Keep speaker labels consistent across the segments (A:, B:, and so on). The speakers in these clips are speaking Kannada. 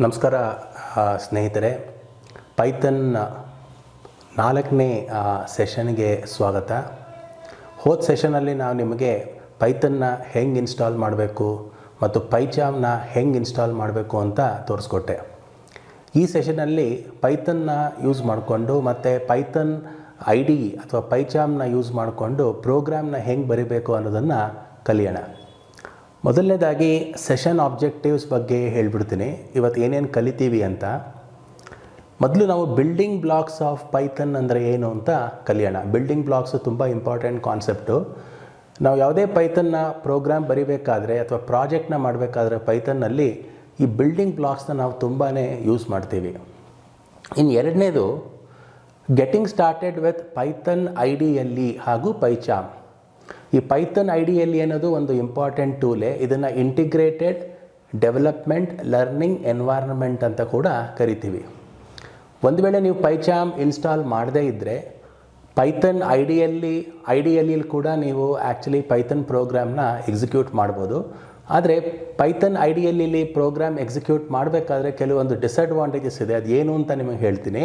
A: ನಮಸ್ಕಾರ ಸ್ನೇಹಿತರೆ, ಪೈಥನ್ 4ನೇ ಸೆಷನ್ಗೆ ಸ್ವಾಗತ. ಹೋದ ಸೆಷನಲ್ಲಿ ನಾವು ನಿಮಗೆ ಪೈಥನ್ನ ಹೆಂಗೆ ಇನ್ಸ್ಟಾಲ್ ಮಾಡಬೇಕು ಮತ್ತು ಪೈಚಾಮ್ನ ಹೆಂಗೆ ಇನ್ಸ್ಟಾಲ್ ಮಾಡಬೇಕು ಅಂತ ತೋರಿಸ್ಕೊಟ್ಟೆ. ಈ ಸೆಷನಲ್ಲಿ ಪೈಥನ್ನ ಯೂಸ್ ಮಾಡಿಕೊಂಡು ಮತ್ತು ಪೈಥನ್ ID ಅಥವಾ ಪೈಚಾಮ್ನ ಯೂಸ್ ಮಾಡಿಕೊಂಡು ಪ್ರೋಗ್ರಾಮ್ನ ಹೆಂಗೆ ಬರೀಬೇಕು ಅನ್ನೋದನ್ನು ಕಲಿಯೋಣ. ಮೊದಲನೇದಾಗಿ ಸೆಷನ್ ಆಬ್ಜೆಕ್ಟಿವ್ಸ್ ಬಗ್ಗೆ ಹೇಳ್ಬಿಡ್ತೀನಿ, ಇವತ್ತು ಏನೇನು ಕಲಿತೀವಿ ಅಂತ. ಮೊದಲು ನಾವು ಬಿಲ್ಡಿಂಗ್ ಬ್ಲಾಕ್ಸ್ ಆಫ್ ಪೈಥನ್ ಅಂದರೆ ಏನು ಅಂತ ಕಲಿಯೋಣ. ಬಿಲ್ಡಿಂಗ್ ಬ್ಲಾಕ್ಸು ತುಂಬ ಇಂಪಾರ್ಟೆಂಟ್ ಕಾನ್ಸೆಪ್ಟು. ನಾವು ಯಾವುದೇ ಪೈಥನ್ನ ಪ್ರೋಗ್ರಾಮ್ ಬರಿಬೇಕಾದ್ರೆ ಅಥವಾ ಪ್ರಾಜೆಕ್ಟ್ನ ಮಾಡಬೇಕಾದ್ರೆ ಪೈಥನ್ನಲ್ಲಿ ಈ ಬಿಲ್ಡಿಂಗ್ ಬ್ಲಾಕ್ಸ್ನ ನಾವು ತುಂಬಾ ಯೂಸ್ ಮಾಡ್ತೀವಿ. ಇನ್ನು ಎರಡನೇದು getting started with Python IDLE ಹಾಗೂ ಪೈಚಾಮ್. ಈ ಪೈಥನ್ IDLE ಅನ್ನೋದು ಒಂದು ಇಂಪಾರ್ಟೆಂಟ್ ಟೂಲೇ. ಇದನ್ನು ಇಂಟಿಗ್ರೇಟೆಡ್ ಡೆವಲಪ್ಮೆಂಟ್ ಲರ್ನಿಂಗ್ ಎನ್ವೈರ್ನ್ಮೆಂಟ್ ಅಂತ ಕೂಡ ಕರಿತೀವಿ. ಒಂದು ವೇಳೆ ನೀವು ಪೈಚಾಮ್ ಇನ್ಸ್ಟಾಲ್ ಮಾಡದೇ ಇದ್ದರೆ ಪೈಥನ್ IDLE ಕೂಡ ನೀವು ಆ್ಯಕ್ಚುಲಿ ಪೈಥನ್ ಪ್ರೋಗ್ರಾಮ್ನ ಎಕ್ಸಿಕ್ಯೂಟ್ ಮಾಡ್ಬೋದು. ಆದರೆ ಪೈಥನ್ IDLE ಪ್ರೋಗ್ರಾಮ್ ಎಕ್ಸಿಕ್ಯೂಟ್ ಮಾಡಬೇಕಾದ್ರೆ ಕೆಲವೊಂದು ಡಿಸಡ್ವಾಂಟೇಜಸ್ ಇದೆ, ಅದು ಏನು ಅಂತ ನಿಮಗೆ ಹೇಳ್ತೀನಿ.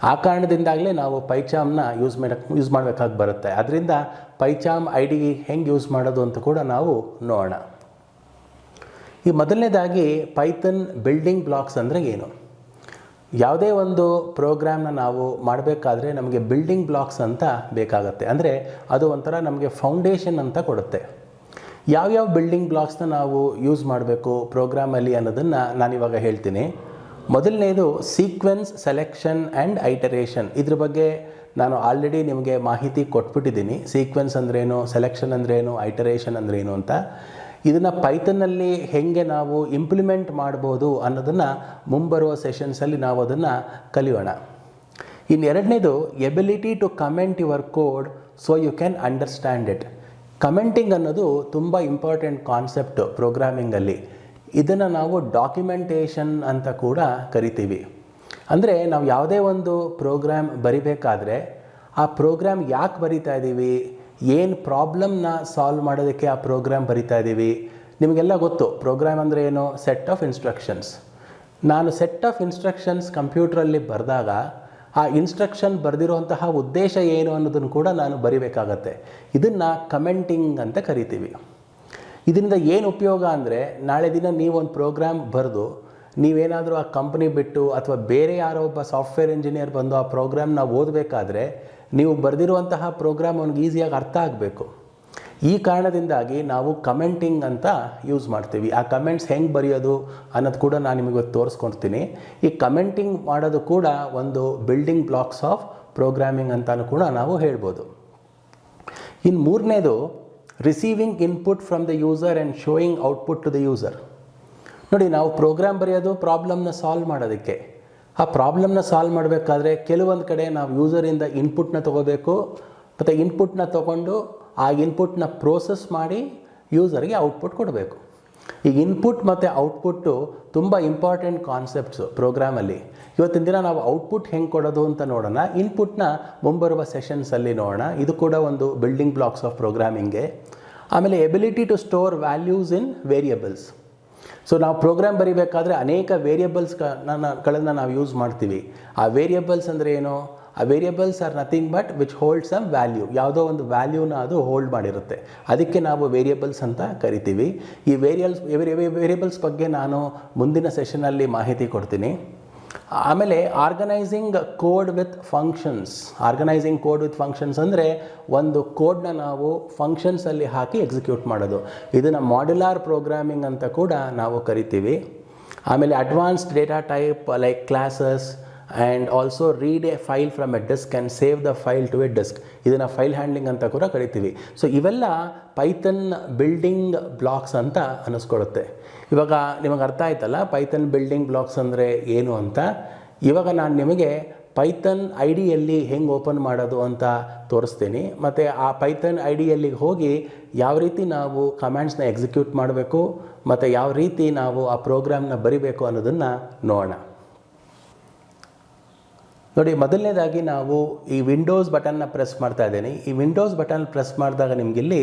A: ಆ ಕಾರಣದಿಂದಾಗಲೇ ನಾವು ಪೈಚಾಮ್ನ ಯೂಸ್ ಮಾಡಬೇಕಾಗಿ ಬರುತ್ತೆ. ಅದರಿಂದ ಪೈಚಾಮ್ IDE ಹೆಂಗೆ ಯೂಸ್ ಮಾಡೋದು ಅಂತ ಕೂಡ ನಾವು ನೋಡೋಣ. ಈ ಮೊದಲನೇದಾಗಿ ಪೈಥನ್ ಬಿಲ್ಡಿಂಗ್ ಬ್ಲಾಕ್ಸ್ ಅಂದರೆ ಏನು? ಯಾವುದೇ ಒಂದು ಪ್ರೋಗ್ರಾಮ್ನ ನಾವು ಮಾಡಬೇಕಾದ್ರೆ ನಮಗೆ ಬಿಲ್ಡಿಂಗ್ ಬ್ಲಾಕ್ಸ್ ಅಂತ ಬೇಕಾಗುತ್ತೆ. ಅಂದರೆ ಅದು ಒಂಥರ ನಮಗೆ ಫೌಂಡೇಶನ್ ಅಂತ ಕೊಡುತ್ತೆ. ಯಾವ್ಯಾವ ಬಿಲ್ಡಿಂಗ್ ಬ್ಲಾಕ್ಸ್ನ ನಾವು ಯೂಸ್ ಮಾಡಬೇಕು ಪ್ರೋಗ್ರಾಮಲ್ಲಿ ಅನ್ನೋದನ್ನು ನಾನಿವಾಗ ಹೇಳ್ತೀನಿ. ಮೊದಲನೇದು ಸೀಕ್ವೆನ್ಸ್, ಸೆಲೆಕ್ಷನ್ ಆ್ಯಂಡ್ ಐಟರೇಷನ್. ಇದ್ರ ಬಗ್ಗೆ ನಾನು ಆಲ್ರೆಡಿ ನಿಮಗೆ ಮಾಹಿತಿ ಕೊಟ್ಬಿಟ್ಟಿದ್ದೀನಿ. ಸೀಕ್ವೆನ್ಸ್ ಅಂದ್ರೇನು, ಸೆಲೆಕ್ಷನ್ ಅಂದ್ರೇನು, ಐಟರೇಷನ್ ಅಂದ್ರೇನು ಅಂತ. ಇದನ್ನು ಪೈಥನ್ನಲ್ಲಿ ಹೇಗೆ ನಾವು ಇಂಪ್ಲಿಮೆಂಟ್ ಮಾಡ್ಬೋದು ಅನ್ನೋದನ್ನು ಮುಂಬರುವ ಸೆಷನ್ಸಲ್ಲಿ ನಾವು ಅದನ್ನು ಕಲಿಯೋಣ. ಇನ್ನು ಎರಡನೇದು ability to comment your code so you can understand it. Commenting ಅನ್ನೋದು ತುಂಬ ಇಂಪಾರ್ಟೆಂಟ್ ಕಾನ್ಸೆಪ್ಟು ಪ್ರೋಗ್ರಾಮಿಂಗಲ್ಲಿ. ಇದನ್ನು ನಾವು ಡಾಕ್ಯುಮೆಂಟೇಷನ್ ಅಂತ ಕೂಡ ಕರಿತೀವಿ. ಅಂದರೆ ನಾವು ಯಾವುದೇ ಒಂದು ಪ್ರೋಗ್ರಾಮ್ ಬರಿಬೇಕಾದ್ರೆ ಆ ಪ್ರೋಗ್ರಾಮ್ ಯಾಕೆ ಬರಿತಾ ಇದ್ದೀವಿ, ಏನು ಪ್ರಾಬ್ಲಮ್ನ ಸಾಲ್ವ್ ಮಾಡೋದಕ್ಕೆ ಆ ಪ್ರೋಗ್ರಾಮ್ ಬರಿತಾ ಇದ್ದೀವಿ. ನಿಮಗೆಲ್ಲ ಗೊತ್ತು ಪ್ರೋಗ್ರಾಮ್ ಅಂದರೆ ಏನು, ಸೆಟ್ ಆಫ್ ಇನ್ಸ್ಟ್ರಕ್ಷನ್ಸ್. ನಾನು ಸೆಟ್ ಆಫ್ ಇನ್ಸ್ಟ್ರಕ್ಷನ್ಸ್ ಕಂಪ್ಯೂಟ್ರಲ್ಲಿ ಬರೆದಾಗ ಆ ಇನ್ಸ್ಟ್ರಕ್ಷನ್ ಬರೆದಿರುವಂತಹ ಉದ್ದೇಶ ಏನು ಅನ್ನೋದನ್ನು ಕೂಡ ನಾನು ಬರಿಬೇಕಾಗತ್ತೆ. ಇದನ್ನು ಕಮೆಂಟಿಂಗ್ ಅಂತ ಕರಿತೀವಿ. ಇದರಿಂದ ಏನು ಉಪಯೋಗ ಅಂದರೆ ನಾಳೆ ದಿನ ನೀವೊಂದು ಪ್ರೋಗ್ರಾಮ್ ಬರೆದು ನೀವೇನಾದರೂ ಆ ಕಂಪ್ನಿ ಬಿಟ್ಟು ಅಥವಾ ಬೇರೆ ಯಾರೋ ಒಬ್ಬ ಸಾಫ್ಟ್ವೇರ್ ಇಂಜಿನಿಯರ್ ಬಂದು ಆ ಪ್ರೋಗ್ರಾಮ್ನ ಓದಬೇಕಾದ್ರೆ ನೀವು ಬರೆದಿರುವಂತಹ ಪ್ರೋಗ್ರಾಮ್ ಅವ್ನಿಗೆ ಈಸಿಯಾಗಿ ಅರ್ಥ ಆಗಬೇಕು. ಈ ಕಾರಣದಿಂದಾಗಿ ನಾವು ಕಮೆಂಟಿಂಗ್ ಅಂತ ಯೂಸ್ ಮಾಡ್ತೀವಿ. ಆ ಕಮೆಂಟ್ಸ್ ಹೆಂಗೆ ಬರೆಯೋದು ಅನ್ನೋದು ಕೂಡ ನಾನು ನಿಮಗೆ ತೋರಿಸ್ಕೊಡ್ತೀನಿ. ಈ ಕಮೆಂಟಿಂಗ್ ಮಾಡೋದು ಕೂಡ ಒಂದು ಬಿಲ್ಡಿಂಗ್ ಬ್ಲಾಕ್ಸ್ ಆಫ್ ಪ್ರೋಗ್ರಾಮಿಂಗ್ ಅಂತಲೂ ಕೂಡ ನಾವು ಹೇಳ್ಬೋದು. ಇನ್ನು ಮೂರನೇದು receiving input from the user and showing output to the user. ನೋಡಿ, ನಾವು ಪ್ರೋಗ್ರಾಮ್ ಬರೆಯೋದು ಪ್ರಾಬ್ಲಮ್ನ ಸಾಲ್ವ್ ಮಾಡೋದಕ್ಕೆ. ಆ ಪ್ರಾಬ್ಲಮ್ನ ಸಾಲ್ವ್ ಮಾಡಬೇಕಾದ್ರೆ ಕೆಲವೊಂದು ಕಡೆ ನಾವು ಯೂಸರಿಂದ ಇನ್ಪುಟ್ನ ತೊಗೋಬೇಕು ಮತ್ತು ಇನ್ಪುಟ್ನ ತೊಗೊಂಡು ಆ ಇನ್ಪುಟ್ನ ಪ್ರೋಸೆಸ್ ಮಾಡಿ ಯೂಸರ್ಗೆ ಔಟ್ಪುಟ್ ಕೊಡಬೇಕು. ಈಗ ಇನ್ಪುಟ್ ಮತ್ತು ಔಟ್ಪುಟ್ಟು ತುಂಬ ಇಂಪಾರ್ಟೆಂಟ್ ಕಾನ್ಸೆಪ್ಟ್ಸು ಪ್ರೋಗ್ರಾಮಲ್ಲಿ. ಇವತ್ತಿನ ದಿನ ನಾವು ಔಟ್ಪುಟ್ ಹೆಂಗೆ ಕೊಡೋದು ಅಂತ ನೋಡೋಣ. ಇನ್ಪುಟ್ನ ಮುಂಬರುವ ಸೆಷನ್ಸಲ್ಲಿ ನೋಡೋಣ. ಇದು ಕೂಡ ಒಂದು ಬಿಲ್ಡಿಂಗ್ ಬ್ಲಾಕ್ಸ್ ಆಫ್ ಪ್ರೋಗ್ರಾಮಿಂಗ್ಗೆ. ಆಮೇಲೆ ability to store values in variables. So ನಾವು ಪ್ರೋಗ್ರಾಮ್ ಬರಿಬೇಕಾದ್ರೆ ಅನೇಕ ವೇರಿಯಬಲ್ಸ್ಗಳನ್ನು ನಾವು ಯೂಸ್ ಮಾಡ್ತೀವಿ. ಆ ವೇರಿಯಬಲ್ಸ್ ಅಂದರೆ ಏನು? ಆ variables are nothing but which hold some value. ಯಾವುದೋ ಒಂದು ವ್ಯಾಲ್ಯೂನ ಅದು ಹೋಲ್ಡ್ ಮಾಡಿರುತ್ತೆ, ಅದಕ್ಕೆ ನಾವು ವೇರಿಯಬಲ್ಸ್ ಅಂತ ಕರಿತೀವಿ. ಈ ವೇರಿಯಬಲ್ಸ್ ಬಗ್ಗೆ ನಾನು ಮುಂದಿನ ಸೆಷನಲ್ಲಿ ಮಾಹಿತಿ ಕೊಡ್ತೀನಿ. ಆಮೇಲೆ organising code with functions. Organising code with functions ಅಂದರೆ ಒಂದು ಕೋಡ್ನ ನಾವು ಫಂಕ್ಷನ್ಸಲ್ಲಿ ಹಾಕಿ ಎಕ್ಸಿಕ್ಯೂಟ್ ಮಾಡೋದು. ಇದನ್ನು ಮಾಡ್ಯುಲಾರ್ ಪ್ರೋಗ್ರಾಮಿಂಗ್ ಅಂತ ಕೂಡ ನಾವು ಕರಿತೀವಿ. ಆಮೇಲೆ advanced data type like classes and also read a file from a disk and save the file to a disk. ಇದನ್ನು ಫೈಲ್ ಹ್ಯಾಂಡ್ಲಿಂಗ್ ಅಂತ ಕೂಡ ಕರಿತೀವಿ. ಸೊ ಇವೆಲ್ಲ ಪೈಥನ್ ಬಿಲ್ಡಿಂಗ್ ಬ್ಲಾಕ್ಸ್ ಅಂತ ಅನ್ನಿಸ್ಕೊಳ್ಳುತ್ತೆ. ಇವಾಗ ನಿಮಗೆ ಅರ್ಥ ಆಯ್ತಲ್ಲ ಪೈಥನ್ ಬಿಲ್ಡಿಂಗ್ ಬ್ಲಾಕ್ಸ್ ಅಂದರೆ ಏನು ಅಂತ. ಇವಾಗ ನಾನು ನಿಮಗೆ ಪೈಥನ್ IDLE ಹೆಂಗೆ ಓಪನ್ ಮಾಡೋದು ಅಂತ ತೋರಿಸ್ತೀನಿ. ಮತ್ತು ಆ ಪೈಥನ್ IDLEಗೆ ಹೋಗಿ ಯಾವ ರೀತಿ ನಾವು ಕಮ್ಯಾಂಡ್ಸ್ನ ಎಕ್ಸಿಕ್ಯೂಟ್ ಮಾಡಬೇಕು ಮತ್ತು ಯಾವ ರೀತಿ ನಾವು ಆ ಪ್ರೋಗ್ರಾಮ್ನ ಬರಿಬೇಕು ಅನ್ನೋದನ್ನು ನೋಡೋಣ. ನೋಡಿ, ಮೊದಲನೇದಾಗಿ ನಾವು ಈ ವಿಂಡೋಸ್ ಬಟನ್ನ ಪ್ರೆಸ್ ಮಾಡ್ತಾ ಇದ್ದೀನಿ. ಈ ವಿಂಡೋಸ್ ಬಟನ್ ಪ್ರೆಸ್ ಮಾಡಿದಾಗ ನಿಮಗಿಲ್ಲಿ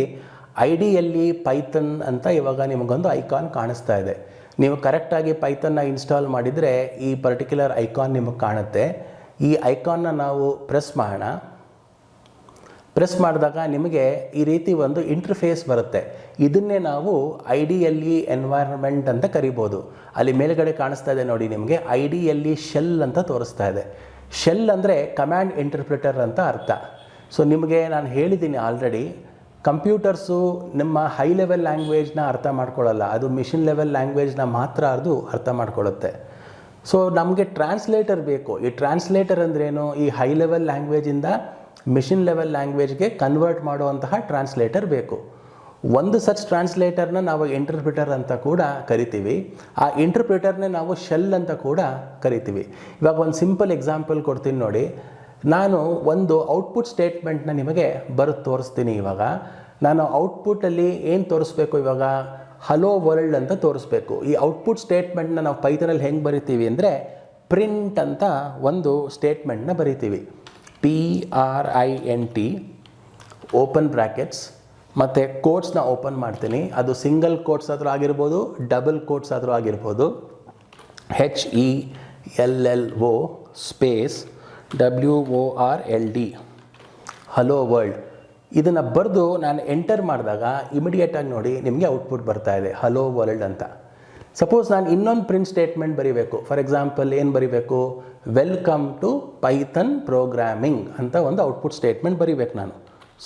A: IDLE ಪೈಥನ್ ಅಂತ ಇವಾಗ ನಿಮಗೊಂದು ಐಕಾನ್ ಕಾಣಿಸ್ತಾ ಇದೆ. ನೀವು ಕರೆಕ್ಟಾಗಿ ಪೈಥನ್ನ ಇನ್ಸ್ಟಾಲ್ ಮಾಡಿದರೆ ಈ ಪರ್ಟಿಕ್ಯುಲರ್ ಐಕಾನ್ ನಿಮಗೆ ಕಾಣುತ್ತೆ. ಈ ಐಕಾನ್ನ ನಾವು ಪ್ರೆಸ್ ಮಾಡೋಣ. ಪ್ರೆಸ್ ಮಾಡಿದಾಗ ನಿಮಗೆ ಈ ರೀತಿ ಒಂದು ಇಂಟರ್ಫೇಸ್ ಬರುತ್ತೆ. ಇದನ್ನೇ ನಾವು IDLE ಎನ್ವೈರನ್ಮೆಂಟ್ ಅಂತ ಕರಿಬೋದು. ಅಲ್ಲಿ ಮೇಲ್ಗಡೆ ಕಾಣಿಸ್ತಾ ಇದೆ ನೋಡಿ, ನಿಮಗೆ IDLE ಶೆಲ್ ಅಂತ ತೋರಿಸ್ತಾ ಇದೆ. ಶೆಲ್ ಅಂದರೆ ಕಮ್ಯಾಂಡ್ ಇಂಟರ್ಪ್ರಿಟರ್ ಅಂತ ಅರ್ಥ. ಸೊ ನಿಮಗೆ ನಾನು ಹೇಳಿದ್ದೀನಿ ಆಲ್ರೆಡಿ, ಕಂಪ್ಯೂಟರ್ಸು ನಿಮ್ಮ ಹೈ ಲೆವೆಲ್ ಲ್ಯಾಂಗ್ವೇಜ್ನ ಅರ್ಥ ಮಾಡ್ಕೊಳ್ಳಲ್ಲ, ಅದು ಮಿಷಿನ್ ಲೆವೆಲ್ ಲ್ಯಾಂಗ್ವೇಜ್ನ ಮಾತ್ರ ಅದು ಅರ್ಥ ಮಾಡ್ಕೊಳ್ಳುತ್ತೆ. ಸೊ ನಮಗೆ ಟ್ರಾನ್ಸ್ಲೇಟರ್ ಬೇಕು. ಈ ಟ್ರಾನ್ಸ್ಲೇಟರ್ ಅಂದ್ರೇನು, ಈ ಹೈ ಲೆವೆಲ್ ಲ್ಯಾಂಗ್ವೇಜಿಂದ ಮಿಷಿನ್ ಲೆವೆಲ್ ಲ್ಯಾಂಗ್ವೇಜ್ಗೆ ಕನ್ವರ್ಟ್ ಮಾಡುವಂತಹ ಟ್ರಾನ್ಸ್ಲೇಟರ್ ಬೇಕು. ಒಂದು ಸಚ್ ಟ್ರಾನ್ಸ್ಲೇಟರ್ನ ನಾವು ಇಂಟರ್ಪ್ರಿಟರ್ ಅಂತ ಕೂಡ ಕರಿತೀವಿ. ಆ ಇಂಟರ್ಪ್ರಿಟರ್ನೇ ನಾವು ಶೆಲ್ ಅಂತ ಕೂಡ ಕರಿತೀವಿ. ಇವಾಗ ಒಂದು ಸಿಂಪಲ್ ಎಕ್ಸಾಂಪಲ್ ಕೊಡ್ತೀನಿ ನೋಡಿ. ನಾನು ಒಂದು ಔಟ್ಪುಟ್ ಸ್ಟೇಟ್ಮೆಂಟ್ನ ನಿಮಗೆ ಬರೆದು ತೋರಿಸ್ತೀನಿ. ಇವಾಗ ನಾನು ಔಟ್ಪುಟ್ಟಲ್ಲಿ ಏನು ತೋರಿಸ್ಬೇಕು, ಇವಾಗ ಹಲೋ ವರ್ಲ್ಡ್ ಅಂತ ತೋರಿಸ್ಬೇಕು. ಈ ಔಟ್ಪುಟ್ ಸ್ಟೇಟ್ಮೆಂಟ್ನ ನಾವು ಪೈಥನಲ್ಲಿ ಹೆಂಗೆ ಬರಿತೀವಿ ಅಂದರೆ ಪ್ರಿಂಟ್ ಅಂತ ಒಂದು ಸ್ಟೇಟ್ಮೆಂಟ್ನ ಬರಿತೀವಿ. PRINT ಓಪನ್ ಬ್ರ್ಯಾಕೆಟ್ಸ್ ಮತ್ತು ಕೋಟ್ಸ್ನ ಓಪನ್ ಮಾಡ್ತೀನಿ. ಅದು ಸಿಂಗಲ್ ಕೋಟ್ಸ್ ಆದರೂ ಆಗಿರ್ಬೋದು, ಡಬಲ್ ಕೋಟ್ಸ್ ಆದರೂ ಆಗಿರ್ಬೋದು. HELLO space WORLD hello world. ಇದನ್ನು ಬರೆದು ನಾನು ಎಂಟರ್ ಮಾಡಿದಾಗ ಇಮಿಡಿಯೇಟಾಗಿ ನೋಡಿ ನಿಮಗೆ ಔಟ್ಪುಟ್ ಬರ್ತಾ ಇದೆ ಹಲೋ ವರ್ಲ್ಡ್ ಅಂತ. ಸಪೋಸ್ ನಾನು ಇನ್ನೊಂದು ಪ್ರಿಂಟ್ ಸ್ಟೇಟ್ಮೆಂಟ್ ಬರೀಬೇಕು. ಫಾರ್ ಎಕ್ಸಾಂಪಲ್ ಏನು ಬರೀಬೇಕು, ವೆಲ್ಕಮ್ ಟು ಪೈಥನ್ ಪ್ರೋಗ್ರಾಮಿಂಗ್ ಅಂತ ಒಂದು ಔಟ್ಪುಟ್ ಸ್ಟೇಟ್ಮೆಂಟ್ ಬರೀಬೇಕು ನಾನು.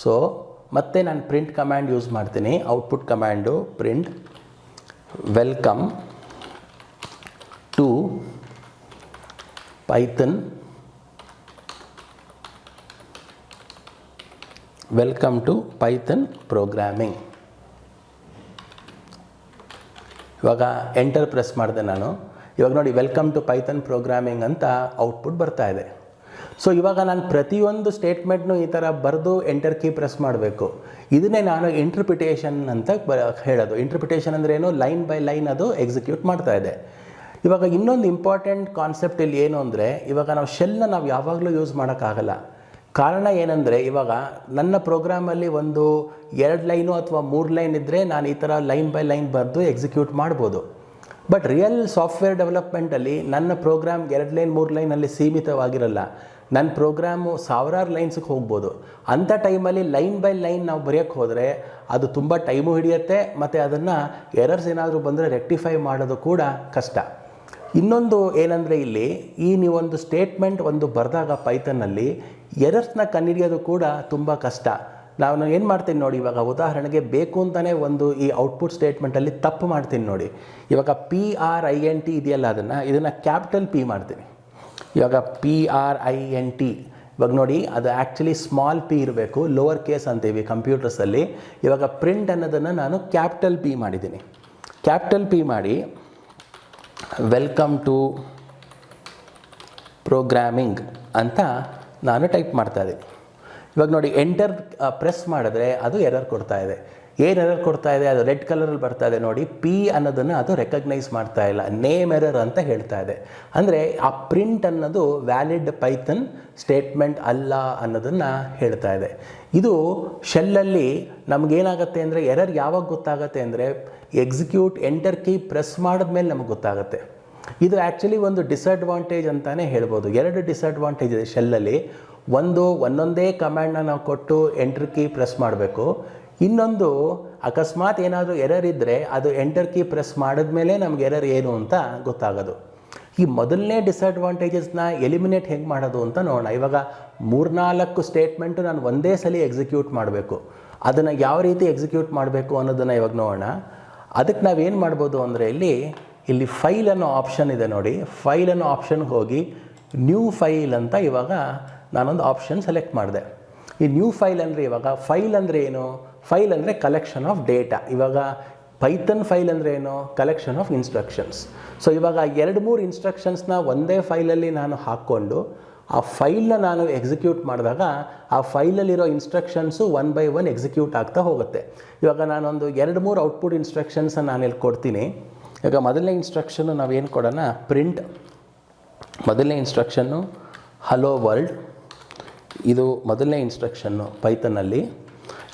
A: ಸೊ ಮತ್ತೆ ನಾನು ಪ್ರಿಂಟ್ ಕಮ್ಯಾಂಡ್ ಯೂಸ್ ಮಾಡ್ತೀನಿ. Output command print welcome to Python programming. ಇವಾಗ ಎಂಟರ್ ಪ್ರೆಸ್ ಮಾಡಿದೆ ನಾನು. ಇವಾಗ ನೋಡಿ ವೆಲ್ಕಮ್ ಟು ಪೈಥನ್ ಪ್ರೋಗ್ರಾಮಿಂಗ್ ಅಂತ ಔಟ್ಪುಟ್ ಬರ್ತಾ ಇದೆ. ಸೊ ಇವಾಗ ನಾನು ಪ್ರತಿಯೊಂದು ಸ್ಟೇಟ್ಮೆಂಟ್ನು ಈ ಥರ ಬರೆದು ಎಂಟರ್ ಕೀ ಪ್ರೆಸ್ ಮಾಡಬೇಕು. ಇದನ್ನೇ ನಾನು ಇಂಟರ್ಪ್ರಿಟೇಷನ್ ಅಂತ ಹೇಳೋದು. ಇಂಟರ್ಪ್ರಿಟೇಷನ್ ಅಂದರೆ ಏನು, ಲೈನ್ ಬೈ ಲೈನ್ ಅದು ಎಕ್ಸಿಕ್ಯೂಟ್ ಮಾಡ್ತಾ ಇದೆ. ಇವಾಗ ಇನ್ನೊಂದು ಇಂಪಾರ್ಟೆಂಟ್ ಕಾನ್ಸೆಪ್ಟ್ ಇಲ್ಲಿ ಏನು ಅಂದರೆ, ಇವಾಗ ನಾವು ಶೆಲ್ನ ನಾವು ಯಾವಾಗಲೂ ಯೂಸ್ ಮಾಡೋಕ್ಕಾಗಲ್ಲ. ಕಾರಣ ಏನಂದರೆ, ಇವಾಗ ನನ್ನ ಪ್ರೋಗ್ರಾಮಲ್ಲಿ ಒಂದು 2 ಲೈನು ಅಥವಾ 3 ಲೈನ್ ಇದ್ದರೆ ನಾನು ಈ ಥರ ಲೈನ್ ಬೈ ಲೈನ್ ಬರೆದು ಎಕ್ಸಿಕ್ಯೂಟ್ ಮಾಡ್ಬೋದು. ಬಟ್ ರಿಯಲ್ ಸಾಫ್ಟ್ವೇರ್ ಡೆವಲಪ್ಮೆಂಟಲ್ಲಿ ನನ್ನ ಪ್ರೋಗ್ರಾಮ್ 2 ಲೈನ್ 3 ಲೈನಲ್ಲಿ ಸೀಮಿತವಾಗಿರಲ್ಲ. ನನ್ನ ಪ್ರೋಗ್ರಾಮು ಸಾವಿರಾರು ಲೈನ್ಸ್ಗೆ ಹೋಗ್ಬೋದು. ಅಂಥ ಟೈಮಲ್ಲಿ ಲೈನ್ ಬೈ ಲೈನ್ ನಾವು ಬರೆಯೋಕ್ಕೆ ಹೋದರೆ ಅದು ತುಂಬ ಟೈಮು ಹಿಡಿಯುತ್ತೆ, ಮತ್ತು ಅದನ್ನು ಎರರ್ಸ್ ಏನಾದರೂ ಬಂದರೆ ರೆಕ್ಟಿಫೈ ಮಾಡೋದು ಕೂಡ ಕಷ್ಟ. ಇನ್ನೊಂದು ಏನಂದರೆ, ಇಲ್ಲಿ ನೀವೊಂದು ಸ್ಟೇಟ್ಮೆಂಟ್ ಒಂದು ಬರೆದಾಗ ಪೈಥನ್ನಲ್ಲಿ ಎರರ್ಸ್ನ ಕಂಡುಹಿಡಿಯೋದು ಕೂಡ ತುಂಬ ಕಷ್ಟ. ನಾನು ಏನು ಮಾಡ್ತೀನಿ ನೋಡಿ, ಇವಾಗ ಉದಾಹರಣೆಗೆ ಬೇಕು ಅಂತಲೇ ಒಂದು ಈ ಔಟ್ಪುಟ್ ಸ್ಟೇಟ್ಮೆಂಟಲ್ಲಿ ತಪ್ಪು ಮಾಡ್ತೀನಿ ನೋಡಿ. ಇವಾಗ PRINT ಇದೆಯಲ್ಲ, ಇದನ್ನು ಕ್ಯಾಪಿಟಲ್ P ಮಾಡ್ತೀನಿ. ಇವಾಗ PRINT ಇವಾಗ ನೋಡಿ, ಅದು ಆ್ಯಕ್ಚುಲಿ ಸ್ಮಾಲ್ p ಇರಬೇಕು, ಲೋವರ್ ಕೇಸ್ ಅಂತೀವಿ ಕಂಪ್ಯೂಟರ್ಸಲ್ಲಿ. ಇವಾಗ ಪ್ರಿಂಟ್ ಅನ್ನೋದನ್ನು ನಾನು ಕ್ಯಾಪಿಟಲ್ P ಮಾಡಿದ್ದೀನಿ. ಕ್ಯಾಪಿಟಲ್ P ಮಾಡಿ ವೆಲ್ಕಮ್ ಟು ಪ್ರೋಗ್ರಾಮಿಂಗ್ ಅಂತ ನಾನು ಟೈಪ್ ಮಾಡ್ತಾ ಇದ್ದೀನಿ. ಇವಾಗ ನೋಡಿ ಎಂಟರ್ ಪ್ರೆಸ್ ಮಾಡಿದ್ರೆ ಅದು ಎರರ್ ಕೊಡ್ತಾ ಇದೆ. ಏನು ಎರರ್ ಕೊಡ್ತಾ ಇದೆ, ಅದು ರೆಡ್ ಕಲರಲ್ಲಿ ಬರ್ತಾ ಇದೆ ನೋಡಿ. P ಅನ್ನೋದನ್ನು ಅದು ರೆಕಗ್ನೈಸ್ ಮಾಡ್ತಾ ಇಲ್ಲ, ನೇಮ್ ಎರರ್ ಅಂತ ಹೇಳ್ತಾ ಇದೆ. ಅಂದರೆ ಆ ಪ್ರಿಂಟ್ ಅನ್ನೋದು ವ್ಯಾಲಿಡ್ ಪೈಥನ್ ಸ್ಟೇಟ್ಮೆಂಟ್ ಅಲ್ಲ ಅನ್ನೋದನ್ನು ಹೇಳ್ತಾ ಇದೆ. ಇದು ಶೆಲ್ಲಲ್ಲಿ ನಮಗೇನಾಗುತ್ತೆ ಅಂದರೆ, ಎರರ್ ಯಾವಾಗ ಗೊತ್ತಾಗುತ್ತೆ ಅಂದರೆ ಎಕ್ಸಿಕ್ಯೂಟ್ ಎಂಟರ್ ಕೀ ಪ್ರೆಸ್ ಮಾಡಿದ್ಮೇಲೆ ನಮಗೆ ಗೊತ್ತಾಗುತ್ತೆ. ಇದು ಆ್ಯಕ್ಚುಲಿ ಒಂದು ಡಿಸಡ್ವಾಂಟೇಜ್ ಅಂತಲೇ ಹೇಳ್ಬೋದು. 2 ಡಿಸಡ್ವಾಂಟೇಜ್ ಇದೆ ಶೆಲ್ಲಲ್ಲಿ. ಒಂದೊಂದೇ ಕಮ್ಯಾಂಡ್ನ ನಾವು ಕೊಟ್ಟು ಎಂಟರ್ ಕೀ ಪ್ರೆಸ್ ಮಾಡಬೇಕು. ಇನ್ನೊಂದು, ಅಕಸ್ಮಾತ್ ಏನಾದರೂ ಎರರ್ ಇದ್ದರೆ ಅದು ಎಂಟರ್ ಕೀ ಪ್ರೆಸ್ ಮಾಡಿದ್ಮೇಲೆ ನಮ್ಗೆ ಎರರ್ ಏನು ಅಂತ ಗೊತ್ತಾಗೋದು. ಈ ಮೊದಲನೇ ಡಿಸಡ್ವಾಂಟೇಜಸ್ನ ಎಲಿಮಿನೇಟ್ ಹೆಂಗೆ ಮಾಡೋದು ಅಂತ ನೋಡೋಣ. ಇವಾಗ 3-4 ಸ್ಟೇಟ್ಮೆಂಟು ನಾನು ಒಂದೇ ಸಲ ಎಕ್ಸಿಕ್ಯೂಟ್ ಮಾಡಬೇಕು. ಅದನ್ನು ಯಾವ ರೀತಿ ಎಕ್ಸಿಕ್ಯೂಟ್ ಮಾಡಬೇಕು ಅನ್ನೋದನ್ನು ಇವಾಗ ನೋಡೋಣ. ಅದಕ್ಕೆ ನಾವೇನು ಮಾಡ್ಬೋದು ಅಂದರೆ, ಇಲ್ಲಿ ಫೈಲ್ ಅನ್ನೋ ಆಪ್ಷನ್ ಇದೆ ನೋಡಿ. ಫೈಲ್ ಅನ್ನೋ ಆಪ್ಷನ್ಗೆ ಹೋಗಿ ನ್ಯೂ ಫೈಲ್ ಅಂತ ಇವಾಗ ನಾನೊಂದು ಆಪ್ಷನ್ ಸೆಲೆಕ್ಟ್ ಮಾಡಿದೆ. ಈ ನ್ಯೂ ಫೈಲ್ ಅಂದರೆ, ಇವಾಗ ಫೈಲ್ ಅಂದರೆ ಏನು, ಫೈಲ್ ಅಂದರೆ ಕಲೆಕ್ಷನ್ ಆಫ್ ಡೇಟಾ. ಇವಾಗ ಪೈಥನ್ ಫೈಲ್ ಅಂದರೆ ಏನು, ಕಲೆಕ್ಷನ್ ಆಫ್ ಇನ್ಸ್ಟ್ರಕ್ಷನ್ಸ್. ಸೊ ಇವಾಗ 2-3 ಇನ್ಸ್ಟ್ರಕ್ಷನ್ಸ್ನ ಒಂದೇ ಫೈಲಲ್ಲಿ ನಾನು ಹಾಕ್ಕೊಂಡು ಆ ಫೈಲ್ನ ನಾನು ಎಕ್ಸಿಕ್ಯೂಟ್ ಮಾಡಿದಾಗ ಆ ಫೈಲಲ್ಲಿರೋ ಇನ್ಸ್ಟ್ರಕ್ಷನ್ಸು 1 by 1 ಎಕ್ಸಿಕ್ಯೂಟ್ ಆಗ್ತಾ ಹೋಗುತ್ತೆ. ಇವಾಗ ನಾನೊಂದು 2-3 ಔಟ್ಪುಟ್ ಇನ್ಸ್ಟ್ರಕ್ಷನ್ಸನ್ನು ನಾನಿಲ್ಲಿ ಕೊಡ್ತೀನಿ. ಈಗ ಮೊದಲನೇ ಇನ್ಸ್ಟ್ರಕ್ಷನ್ನು ನಾವೇನು ಕೊಡೋಣ, ಪ್ರಿಂಟ್ ಮೊದಲನೇ ಇನ್ಸ್ಟ್ರಕ್ಷನ್ನು ಹಲೋ ವರ್ಲ್ಡ್. ಇದು ಮೊದಲನೇ ಇನ್ಸ್ಟ್ರಕ್ಷನ್ನು ಪೈಥನ್ನಲ್ಲಿ.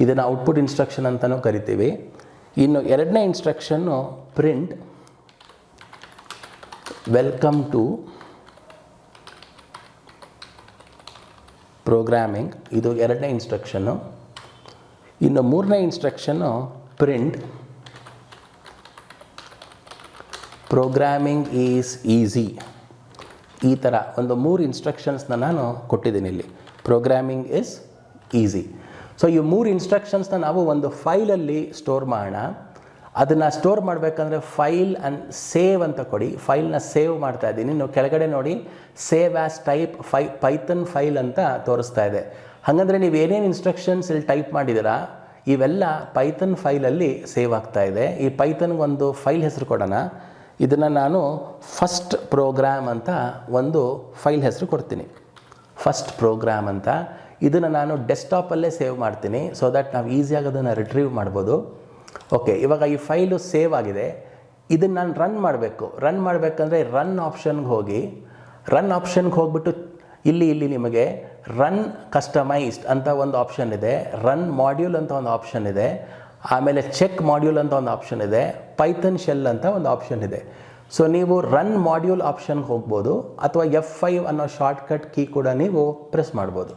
A: ಇದನ್ನು ಔಟ್ಪುಟ್ ಇನ್ಸ್ಟ್ರಕ್ಷನ್ ಅಂತಲೂ ಕರಿತೀವಿ. ಇನ್ನು 2ನೇ ಇನ್ಸ್ಟ್ರಕ್ಷನ್ನು ಪ್ರಿಂಟ್ ವೆಲ್ಕಮ್ ಟು ಪ್ರೋಗ್ರಾಮಿಂಗ್, ಇದು ಎರಡನೇ ಇನ್ಸ್ಟ್ರಕ್ಷನ್ನು. ಇನ್ನು ಮೂರನೇ ಇನ್ಸ್ಟ್ರಕ್ಷನ್ನು ಪ್ರಿಂಟ್ ಪ್ರೋಗ್ರಾಮಿಂಗ್ ಈಸ್ ಈಸಿ. ಈ ಥರ ಒಂದು 3 ಇನ್ಸ್ಟ್ರಕ್ಷನ್ಸ್ನ ನಾನು ಕೊಟ್ಟಿದ್ದೀನಿ ಇಲ್ಲಿ. Programming is easy. ಸೊ ಈ 3 ಇನ್ಸ್ಟ್ರಕ್ಷನ್ಸ್ನ ನಾವು ಒಂದು ಫೈಲಲ್ಲಿ ಸ್ಟೋರ್ ಮಾಡೋಣ. ಅದನ್ನು ಸ್ಟೋರ್ ಮಾಡಬೇಕಂದ್ರೆ ಫೈಲ್ ಆ್ಯಂಡ್ ಸೇವ್ ಅಂತ ಕೊಡಿ. ಫೈಲ್ನ ಸೇವ್ ಮಾಡ್ತಾ ಇದ್ದೀನಿ. ನೀವು ಕೆಳಗಡೆ ನೋಡಿ save as type Python file ಅಂತ ತೋರಿಸ್ತಾ ಇದೆ. ಹಾಗಂದರೆ ನೀವು ಏನೇನು ಇನ್ಸ್ಟ್ರಕ್ಷನ್ಸ್ ಇಲ್ಲಿ ಟೈಪ್ ಮಾಡಿದ್ದೀರಾ ಇವೆಲ್ಲ ಪೈಥನ್ ಫೈಲಲ್ಲಿ ಸೇವ್ ಆಗ್ತಾ ಇದೆ. ಈ ಪೈಥನ್ಗೆ ಒಂದು ಫೈಲ್ ಹೆಸರು ಕೊಡೋಣ. ಇದನ್ನು ನಾನು ಫಸ್ಟ್ ಪ್ರೋಗ್ರಾಮ್ ಅಂತ ಒಂದು ಫೈಲ್ ಹೆಸರು ಕೊಡ್ತೀನಿ, ಫಸ್ಟ್ ಪ್ರೋಗ್ರಾಮ್ ಅಂತ. ಇದನ್ನು ನಾನು ಡೆಸ್ಕ್ಟಾಪಲ್ಲೇ ಸೇವ್ ಮಾಡ್ತೀನಿ ಸೊ ದಟ್ ನಾವು ಈಸಿಯಾಗಿ ಅದನ್ನು ರಿಟ್ರೀವ್ ಮಾಡ್ಬೋದು. ಓಕೆ, ಇವಾಗ ಈ ಫೈಲು ಸೇವ್ ಆಗಿದೆ. ಇದನ್ನು ನಾನು ರನ್ ಮಾಡಬೇಕು. ರನ್ ಮಾಡಬೇಕಂದ್ರೆ ರನ್ ಆಪ್ಷನ್ಗೆ ಹೋಗಿ, ರನ್ ಆಪ್ಷನ್ಗೆ ಹೋಗ್ಬಿಟ್ಟು ಇಲ್ಲಿ ನಿಮಗೆ ರನ್ ಕಸ್ಟಮೈಸ್ಡ್ ಅಂತ ಒಂದು ಆಪ್ಷನ್ ಇದೆ, ರನ್ ಮಾಡ್ಯೂಲ್ ಅಂತ ಒಂದು ಆಪ್ಷನ್ ಇದೆ, ಆಮೇಲೆ ಚೆಕ್ ಮಾಡ್ಯೂಲ್ ಅಂತ ಒಂದು ಆಪ್ಷನ್ ಇದೆ, ಪೈಥನ್ ಶೆಲ್ ಅಂತ ಒಂದು ಆಪ್ಷನ್ ಇದೆ. ಸೊ ನೀವು ರನ್ ಮಾಡ್ಯೂಲ್ ಆಪ್ಷನ್ಗೆ ಹೋಗ್ಬೋದು ಅಥವಾ F5 ಅನ್ನೋ ಶಾರ್ಟ್ಕಟ್ ಕೀ ಕೂಡ ನೀವು ಪ್ರೆಸ್ ಮಾಡ್ಬೋದು.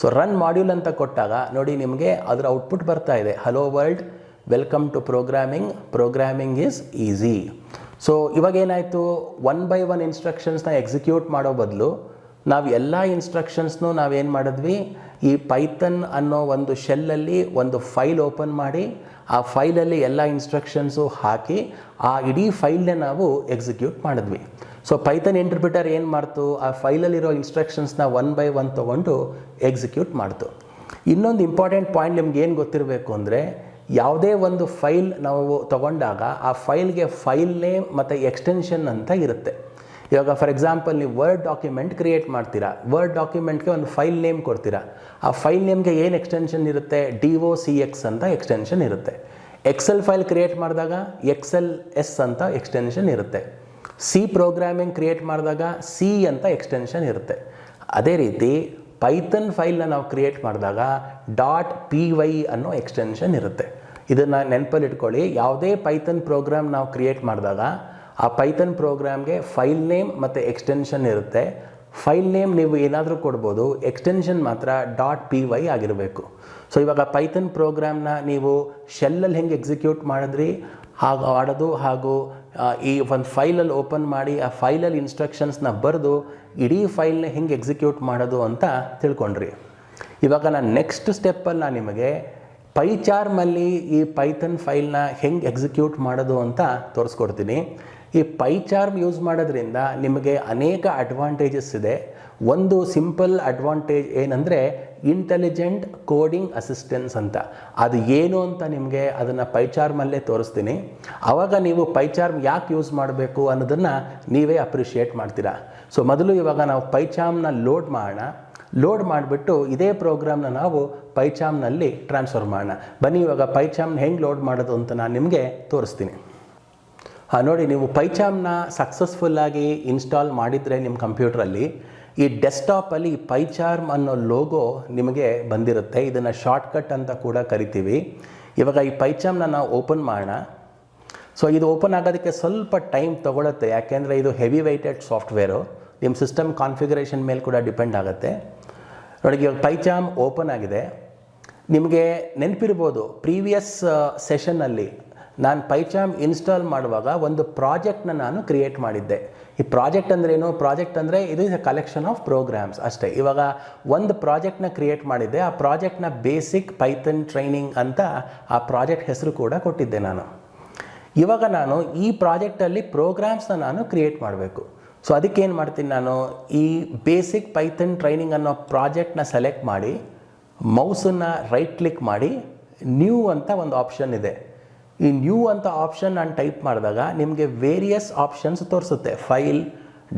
A: ಸೊ ರನ್ ಮಾಡ್ಯೂಲ್ ಅಂತ ಕೊಟ್ಟಾಗ ನೋಡಿ ನಿಮಗೆ ಅದರ ಔಟ್ಪುಟ್ ಬರ್ತಾ ಇದೆ, hello world welcome to programming is easy. So ಇವಾಗ ಏನಾಯಿತು, 1 by 1 ಇನ್ಸ್ಟ್ರಕ್ಷನ್ಸ್ನ ಎಕ್ಸಿಕ್ಯೂಟ್ ಮಾಡೋ ಬದಲು ನಾವು ಎಲ್ಲ ಇನ್ಸ್ಟ್ರಕ್ಷನ್ಸ್ನೂ ನಾವೇನು ಮಾಡಿದ್ವಿ, ಈ ಪೈಥನ್ ಅನ್ನೋ ಒಂದು ಶೆಲ್ಲಲ್ಲಿ ಒಂದು ಫೈಲ್ ಓಪನ್ ಮಾಡಿ ಆ ಫೈಲಲ್ಲಿ ಎಲ್ಲ ಇನ್ಸ್ಟ್ರಕ್ಷನ್ಸು ಹಾಕಿ ಆ ಇಡೀ ಫೈಲ್ನೇ ನಾವು ಎಕ್ಸಿಕ್ಯೂಟ್ ಮಾಡಿದ್ವಿ. ಸೊ ಪೈಥನ್ ಇಂಟರ್ಪ್ರಿಟರ್ ಏನು ಮಾಡ್ತು, ಆ ಫೈಲಲ್ಲಿರೋ ಇನ್ಸ್ಟ್ರಕ್ಷನ್ಸ್ನ 1 by 1 ತೊಗೊಂಡು ಎಕ್ಸಿಕ್ಯೂಟ್ ಮಾಡ್ತು. ಇನ್ನೊಂದು ಇಂಪಾರ್ಟೆಂಟ್ ಪಾಯಿಂಟ್ ನಿಮ್ಗೆ ಏನು ಗೊತ್ತಿರಬೇಕು ಅಂದರೆ, ಯಾವುದೇ ಒಂದು ಫೈಲ್ ನಾವು ತಗೊಂಡಾಗ ಆ ಫೈಲ್ಗೆ ಫೈಲ್ ನೇಮ್ ಮತ್ತು ಎಕ್ಸ್ಟೆನ್ಷನ್ ಅಂತ ಇರುತ್ತೆ. ಇವಾಗ ಫಾರ್ ಎಕ್ಸಾಂಪಲ್ ನೀವು ವರ್ಡ್ ಡಾಕ್ಯುಮೆಂಟ್ ಕ್ರಿಯೇಟ್ ಮಾಡ್ತೀರಾ, ವರ್ಡ್ ಡಾಕ್ಯುಮೆಂಟ್ಗೆ ಒಂದು ಫೈಲ್ ನೇಮ್ ಕೊಡ್ತೀರಾ. ಆ ಫೈಲ್ ನೇಮ್ಗೆ ಏನು ಎಕ್ಸ್ಟೆನ್ಷನ್ ಇರುತ್ತೆ, DOCX ಅಂತ ಎಕ್ಸ್ಟೆನ್ಷನ್ ಇರುತ್ತೆ. ಎಕ್ಸೆಲ್ ಫೈಲ್ ಕ್ರಿಯೇಟ್ ಮಾಡಿದಾಗ XLS ಅಂತ ಎಕ್ಸ್ಟೆನ್ಷನ್ ಇರುತ್ತೆ. C ಪ್ರೋಗ್ರಾಮಿಂಗ್ ಕ್ರಿಯೇಟ್ ಮಾಡಿದಾಗ C ಅಂತ ಎಕ್ಸ್ಟೆನ್ಷನ್ ಇರುತ್ತೆ. ಅದೇ ರೀತಿ ಪೈಥನ್ ಫೈಲ್ನ ನಾವು ಕ್ರಿಯೇಟ್ ಮಾಡಿದಾಗ .py ಅನ್ನೋ ಎಕ್ಸ್ಟೆನ್ಷನ್ ಇರುತ್ತೆ. ಇದನ್ನು ನೆನಪಲ್ಲಿ ಇಟ್ಕೊಳ್ಳಿ. ಯಾವುದೇ ಪೈಥನ್ ಪ್ರೋಗ್ರಾಮ್ ನಾವು ಕ್ರಿಯೇಟ್ ಮಾಡಿದಾಗ ಆ ಪೈಥನ್ ಪ್ರೋಗ್ರಾಮ್ಗೆ ಫೈಲ್ ನೇಮ್ ಮತ್ತು ಎಕ್ಸ್ಟೆನ್ಷನ್ ಇರುತ್ತೆ. ಫೈಲ್ ನೇಮ್ ನೀವು ಏನಾದರೂ ಕೊಡ್ಬೋದು, ಎಕ್ಸ್ಟೆನ್ಷನ್ ಮಾತ್ರ .py ಆಗಿರಬೇಕು. ಸೊ ಇವಾಗ ಪೈಥನ್ ಪ್ರೋಗ್ರಾಮ್ನ ನೀವು ಶೆಲ್ಲಲ್ಲಿ ಹೆಂಗೆ ಎಕ್ಸಿಕ್ಯೂಟ್ ಮಾಡಿದ್ರಿ ಹಾಗೆ ಆಡೋದು, ಹಾಗೂ ಈ ಒಂದು ಫೈಲಲ್ಲಿ ಓಪನ್ ಮಾಡಿ ಆ ಫೈಲಲ್ಲಿ ಇನ್ಸ್ಟ್ರಕ್ಷನ್ಸ್ನ ಬರೆದು ಇಡೀ ಫೈಲ್ನ ಹೆಂಗೆ ಎಕ್ಸಿಕ್ಯೂಟ್ ಮಾಡೋದು ಅಂತ ತಿಳ್ಕೊಂಡ್ರಿ. ಇವಾಗ ನಾನು ನೆಕ್ಸ್ಟ್ ಸ್ಟೆಪ್ಪಲ್ಲಿ ನಾನು ನಿಮಗೆ ಪೈಚಾರ್ಮಲ್ಲಿ ಈ ಪೈಥನ್ ಫೈಲ್ನ ಹೆಂಗೆ ಎಕ್ಸಿಕ್ಯೂಟ್ ಮಾಡೋದು ಅಂತ ತೋರಿಸ್ಕೊಡ್ತೀನಿ. ಈ ಪೈಚಾರ್ಮ್ ಯೂಸ್ ಮಾಡೋದ್ರಿಂದ ನಿಮಗೆ ಅನೇಕ ಅಡ್ವಾಂಟೇಜಸ್ ಇದೆ. ಒಂದು ಸಿಂಪಲ್ ಅಡ್ವಾಂಟೇಜ್ ಏನಂದರೆ ಇಂಟೆಲಿಜೆಂಟ್ ಕೋಡಿಂಗ್ ಅಸಿಸ್ಟೆನ್ಸ್ ಅಂತ. ಅದು ಏನು ಅಂತ ನಿಮಗೆ ಅದನ್ನು ಪೈಚಾರ್ಮಲ್ಲೇ ತೋರಿಸ್ತೀನಿ. ಆವಾಗ ನೀವು ಪೈಚಾರ್ಮ್ ಯಾಕೆ ಯೂಸ್ ಮಾಡಬೇಕು ಅನ್ನೋದನ್ನು ನೀವೇ ಅಪ್ರಿಷಿಯೇಟ್ ಮಾಡ್ತೀರಾ. ಸೊ ಮೊದಲು ಇವಾಗ ನಾವು ಪೈಚಾರ್ಮ್ನ ಲೋಡ್ ಮಾಡೋಣ. ಲೋಡ್ ಮಾಡಿಬಿಟ್ಟು ಇದೇ ಪ್ರೋಗ್ರಾಮ್ನ ನಾವು ಪೈಚಾರ್ಮ್ನಲ್ಲಿ ಟ್ರಾನ್ಸ್ಫರ್ ಮಾಡೋಣ. ಬನ್ನಿ ಇವಾಗ ಪೈಚಾರ್ಮ್ನ ಹೆಂಗೆ ಲೋಡ್ ಮಾಡೋದು ಅಂತ ನಾನು ನಿಮಗೆ ತೋರಿಸ್ತೀನಿ. ನೋಡಿ, ನೀವು ಪೈಚಾರ್ಮ್ನ ಸಕ್ಸಸ್ಫುಲ್ಲಾಗಿ ಇನ್ಸ್ಟಾಲ್ ಮಾಡಿದರೆ ನಿಮ್ಮ ಕಂಪ್ಯೂಟ್ರಲ್ಲಿ ಈ ಡೆಸ್ಕ್ಟಾಪಲ್ಲಿ ಪೈಚಾರ್ಮ್ ಅನ್ನೋ ಲೋಗೋ ನಿಮಗೆ ಬಂದಿರುತ್ತೆ. ಇದನ್ನು ಶಾರ್ಟ್ಕಟ್ ಅಂತ ಕೂಡ ಕರಿತೀವಿ. ಇವಾಗ ಈ ಪೈಚಾರ್ಮ್ನ ನಾವು ಓಪನ್ ಮಾಡೋಣ. ಸೊ ಇದು ಓಪನ್ ಆಗೋದಕ್ಕೆ ಸ್ವಲ್ಪ ಟೈಮ್ ತೊಗೊಳುತ್ತೆ, ಯಾಕೆಂದರೆ ಇದು ಹೆವಿ ವೆಯ್ಟೆಡ್ ಸಾಫ್ಟ್ವೇರು. ನಿಮ್ಮ ಸಿಸ್ಟಮ್ ಕಾನ್ಫಿಗರೇಷನ್ ಮೇಲೆ ಕೂಡ ಡಿಪೆಂಡ್ ಆಗುತ್ತೆ. ನೋಡಿ, ಇವಾಗ ಪೈಚಾರ್ಮ್ ಓಪನ್ ಆಗಿದೆ. ನಿಮಗೆ ನೆನಪಿರ್ಬೋದು, ಪ್ರೀವಿಯಸ್ ಸೆಷನ್ನಲ್ಲಿ ನಾನು ಪೈಚಾರ್ಮ್ ಇನ್ಸ್ಟಾಲ್ ಮಾಡುವಾಗ ಒಂದು ಪ್ರಾಜೆಕ್ಟ್ನ ನಾನು ಕ್ರಿಯೇಟ್ ಮಾಡಿದ್ದೆ. ಈ ಪ್ರಾಜೆಕ್ಟ್ ಅಂದ್ರೇನು, ಪ್ರಾಜೆಕ್ಟ್ ಅಂದರೆ ಇದು is a collection of programs ಅಷ್ಟೇ. ಇವಾಗ ಒಂದು ಪ್ರಾಜೆಕ್ಟ್ನ ಕ್ರಿಯೇಟ್ ಮಾಡಿದ್ದೆ. ಆ ಪ್ರಾಜೆಕ್ಟ್ನ ಬೇಸಿಕ್ ಪೈಥನ್ ಟ್ರೈನಿಂಗ್ ಅಂತ ಆ ಪ್ರಾಜೆಕ್ಟ್ ಹೆಸರು ಕೂಡ ಕೊಟ್ಟಿದ್ದೆ ನಾನು. ಇವಾಗ ನಾನು ಈ ಪ್ರಾಜೆಕ್ಟಲ್ಲಿ ಪ್ರೋಗ್ರಾಮ್ಸ್ನ ನಾನು ಕ್ರಿಯೇಟ್ ಮಾಡಬೇಕು. ಸೊ ಅದಕ್ಕೇನು ಮಾಡ್ತೀನಿ, ನಾನು ಈ ಬೇಸಿಕ್ ಪೈಥನ್ ಟ್ರೈನಿಂಗ್ ಅನ್ನೋ ಪ್ರಾಜೆಕ್ಟ್ನ ಸೆಲೆಕ್ಟ್ ಮಾಡಿ ಮೌಸನ್ನು ರೈಟ್ ಕ್ಲಿಕ್ ಮಾಡಿ ನ್ಯೂ ಅಂತ ಒಂದು ಆಪ್ಷನ್ ಇದೆ. ಈ ನ್ಯೂ ಅಂತ ಆಪ್ಷನ್ ನಾನು ಟೈಪ್ ಮಾಡಿದಾಗ ನಿಮಗೆ ವೇರಿಯಸ್ ಆಪ್ಷನ್ಸ್ ತೋರಿಸುತ್ತೆ. File,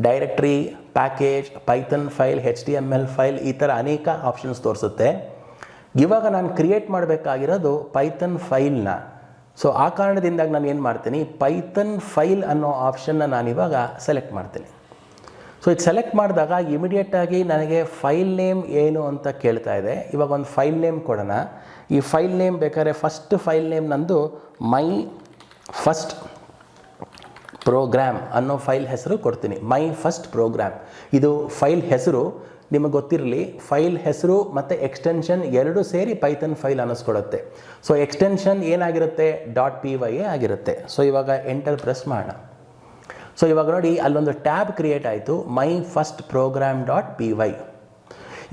A: directory, package, Python file, HTML file, ಈ ಥರ ಅನೇಕ ಆಪ್ಷನ್ಸ್ ತೋರಿಸುತ್ತೆ. ಇವಾಗ ನಾನು ಕ್ರಿಯೇಟ್ ಮಾಡಬೇಕಾಗಿರೋದು ಪೈಥನ್ ಫೈಲ್ನ. ಸೊ ಆ ಕಾರಣದಿಂದಾಗಿ ನಾನು ಏನು ಮಾಡ್ತೀನಿ, ಪೈಥನ್ ಫೈಲ್ ಅನ್ನೋ ಆಪ್ಷನ್ನ ನಾನಿವಾಗ ಸೆಲೆಕ್ಟ್ ಮಾಡ್ತೀನಿ. ಸೊ ಇದು ಸೆಲೆಕ್ಟ್ ಮಾಡಿದಾಗ ಇಮಿಡಿಯೇಟಾಗಿ ನನಗೆ ಫೈಲ್ ನೇಮ್ ಏನು ಅಂತ ಕೇಳ್ತಾ ಇದೆ. ಇವಾಗ ಒಂದು ಫೈಲ್ ನೇಮ್ ಕೊಡೋಣ. ಈ ಫೈಲ್ ನೇಮ್ ಬೇಕಾದ್ರೆ ಫಸ್ಟ್ ಫೈಲ್ ನೇಮ್ ನಂದು ಮೈ ಫಸ್ಟ್ ಪ್ರೋಗ್ರಾಮ್ ಅನ್ನೋ ಫೈಲ್ ಹೆಸರು ಕೊಡ್ತೀನಿ. ಮೈ ಫಸ್ಟ್ ಪ್ರೋಗ್ರಾಮ್ ಇದು ಫೈಲ್ ಹೆಸರು. ನಿಮಗೆ ಗೊತ್ತಿರಲಿ, ಫೈಲ್ ಹೆಸರು ಮತ್ತು ಎಕ್ಸ್ಟೆನ್ಷನ್ ಎರಡೂ ಸೇರಿ ಪೈಥನ್ ಫೈಲ್ ಅನ್ನಿಸ್ಕೊಡುತ್ತೆ. ಸೊ ಎಕ್ಸ್ಟೆನ್ಷನ್ ಏನಾಗಿರುತ್ತೆ, .py ಆಗಿರುತ್ತೆ. ಸೊ ಇವಾಗ ಎಂಟರ್ ಪ್ರೆಸ್ ಮಾಡೋಣ. ಸೊ ಇವಾಗ ನೋಡಿ ಅಲ್ಲೊಂದು ಟ್ಯಾಬ್ ಕ್ರಿಯೇಟ್ ಆಯಿತು, ಮೈ ಫಸ್ಟ್ ಪ್ರೋಗ್ರಾಮ್ .py.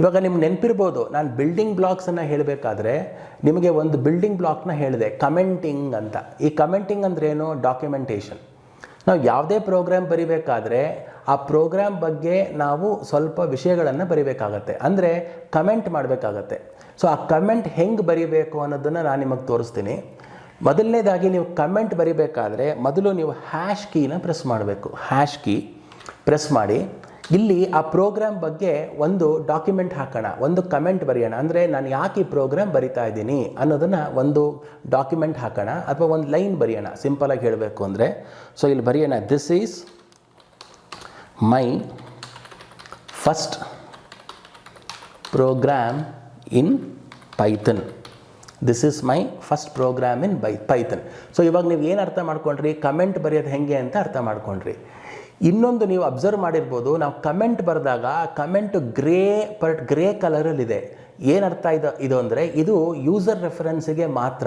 A: ಇವಾಗ ನಿಮ್ಗೆ ನೆನಪಿರ್ಬೋದು, ನಾನು ಬಿಲ್ಡಿಂಗ್ ಬ್ಲಾಕ್ಸನ್ನು ಹೇಳಬೇಕಾದ್ರೆ ನಿಮಗೆ ಒಂದು ಬಿಲ್ಡಿಂಗ್ ಬ್ಲಾಕ್ನ ಹೇಳಿದೆ, ಕಮೆಂಟಿಂಗ್ ಅಂತ. ಈ ಕಮೆಂಟಿಂಗ್ ಅಂದ್ರೇನು, ಡಾಕ್ಯುಮೆಂಟೇಷನ್. ನಾವು ಯಾವುದೇ ಪ್ರೋಗ್ರಾಮ್ ಬರಿಬೇಕಾದ್ರೆ ಆ ಪ್ರೋಗ್ರಾಮ್ ಬಗ್ಗೆ ನಾವು ಸ್ವಲ್ಪ ವಿಷಯಗಳನ್ನು ಬರಿಬೇಕಾಗತ್ತೆ, ಅಂದರೆ ಕಮೆಂಟ್ ಮಾಡಬೇಕಾಗತ್ತೆ. ಸೊ ಆ ಕಮೆಂಟ್ ಹೆಂಗೆ ಬರಿಬೇಕು ಅನ್ನೋದನ್ನು ನಾನು ನಿಮಗೆ ತೋರಿಸ್ತೀನಿ. ಮೊದಲನೇದಾಗಿ ನೀವು ಕಮೆಂಟ್ ಬರಿಬೇಕಾದ್ರೆ ಮೊದಲು ನೀವು ಹ್ಯಾಶ್ ಕೀನ ಪ್ರೆಸ್ ಮಾಡಬೇಕು. ಹ್ಯಾಶ್ ಕೀ ಪ್ರೆಸ್ ಮಾಡಿ ಇಲ್ಲಿ ಆ ಪ್ರೋಗ್ರಾಮ್ ಬಗ್ಗೆ ಒಂದು ಡಾಕ್ಯುಮೆಂಟ್ ಹಾಕೋಣ, ಒಂದು ಕಮೆಂಟ್ ಬರೆಯೋಣ. ಅಂದರೆ ನಾನು ಯಾಕೆ ಈ ಪ್ರೋಗ್ರಾಮ್ ಬರಿತಾ ಇದ್ದೀನಿ ಅನ್ನೋದನ್ನು ಒಂದು ಡಾಕ್ಯುಮೆಂಟ್ ಹಾಕೋಣ, ಅಥವಾ ಒಂದು ಲೈನ್ ಬರೆಯೋಣ. ಸಿಂಪಲಾಗಿ ಹೇಳಬೇಕು ಅಂದರೆ, ಸೊ ಇಲ್ಲಿ ಬರೆಯೋಣ, this is my first program in Python. This is my first program in Python. So ಇವಾಗ ನೀವು ಏನು ಅರ್ಥ ಮಾಡ್ಕೊಂಡ್ರಿ, ಕಮೆಂಟ್ ಬರೆಯೋದು ಹೆಂಗೆ ಅಂತ ಅರ್ಥ ಮಾಡ್ಕೊಂಡ್ರಿ. ಇನ್ನೊಂದು ನೀವು ಅಬ್ಸರ್ವ್ ಮಾಡಿರ್ಬೋದು, ನಾವು ಕಮೆಂಟ್ ಬರೆದಾಗ ಕಮೆಂಟ್ ಗ್ರೇ ಕಲರಲ್ಲಿದೆ. ಏನು ಅರ್ಥ ಇದು ಅಂದರೆ, ಇದು ಯೂಸರ್ ರೆಫರೆನ್ಸಿಗೆ ಮಾತ್ರ.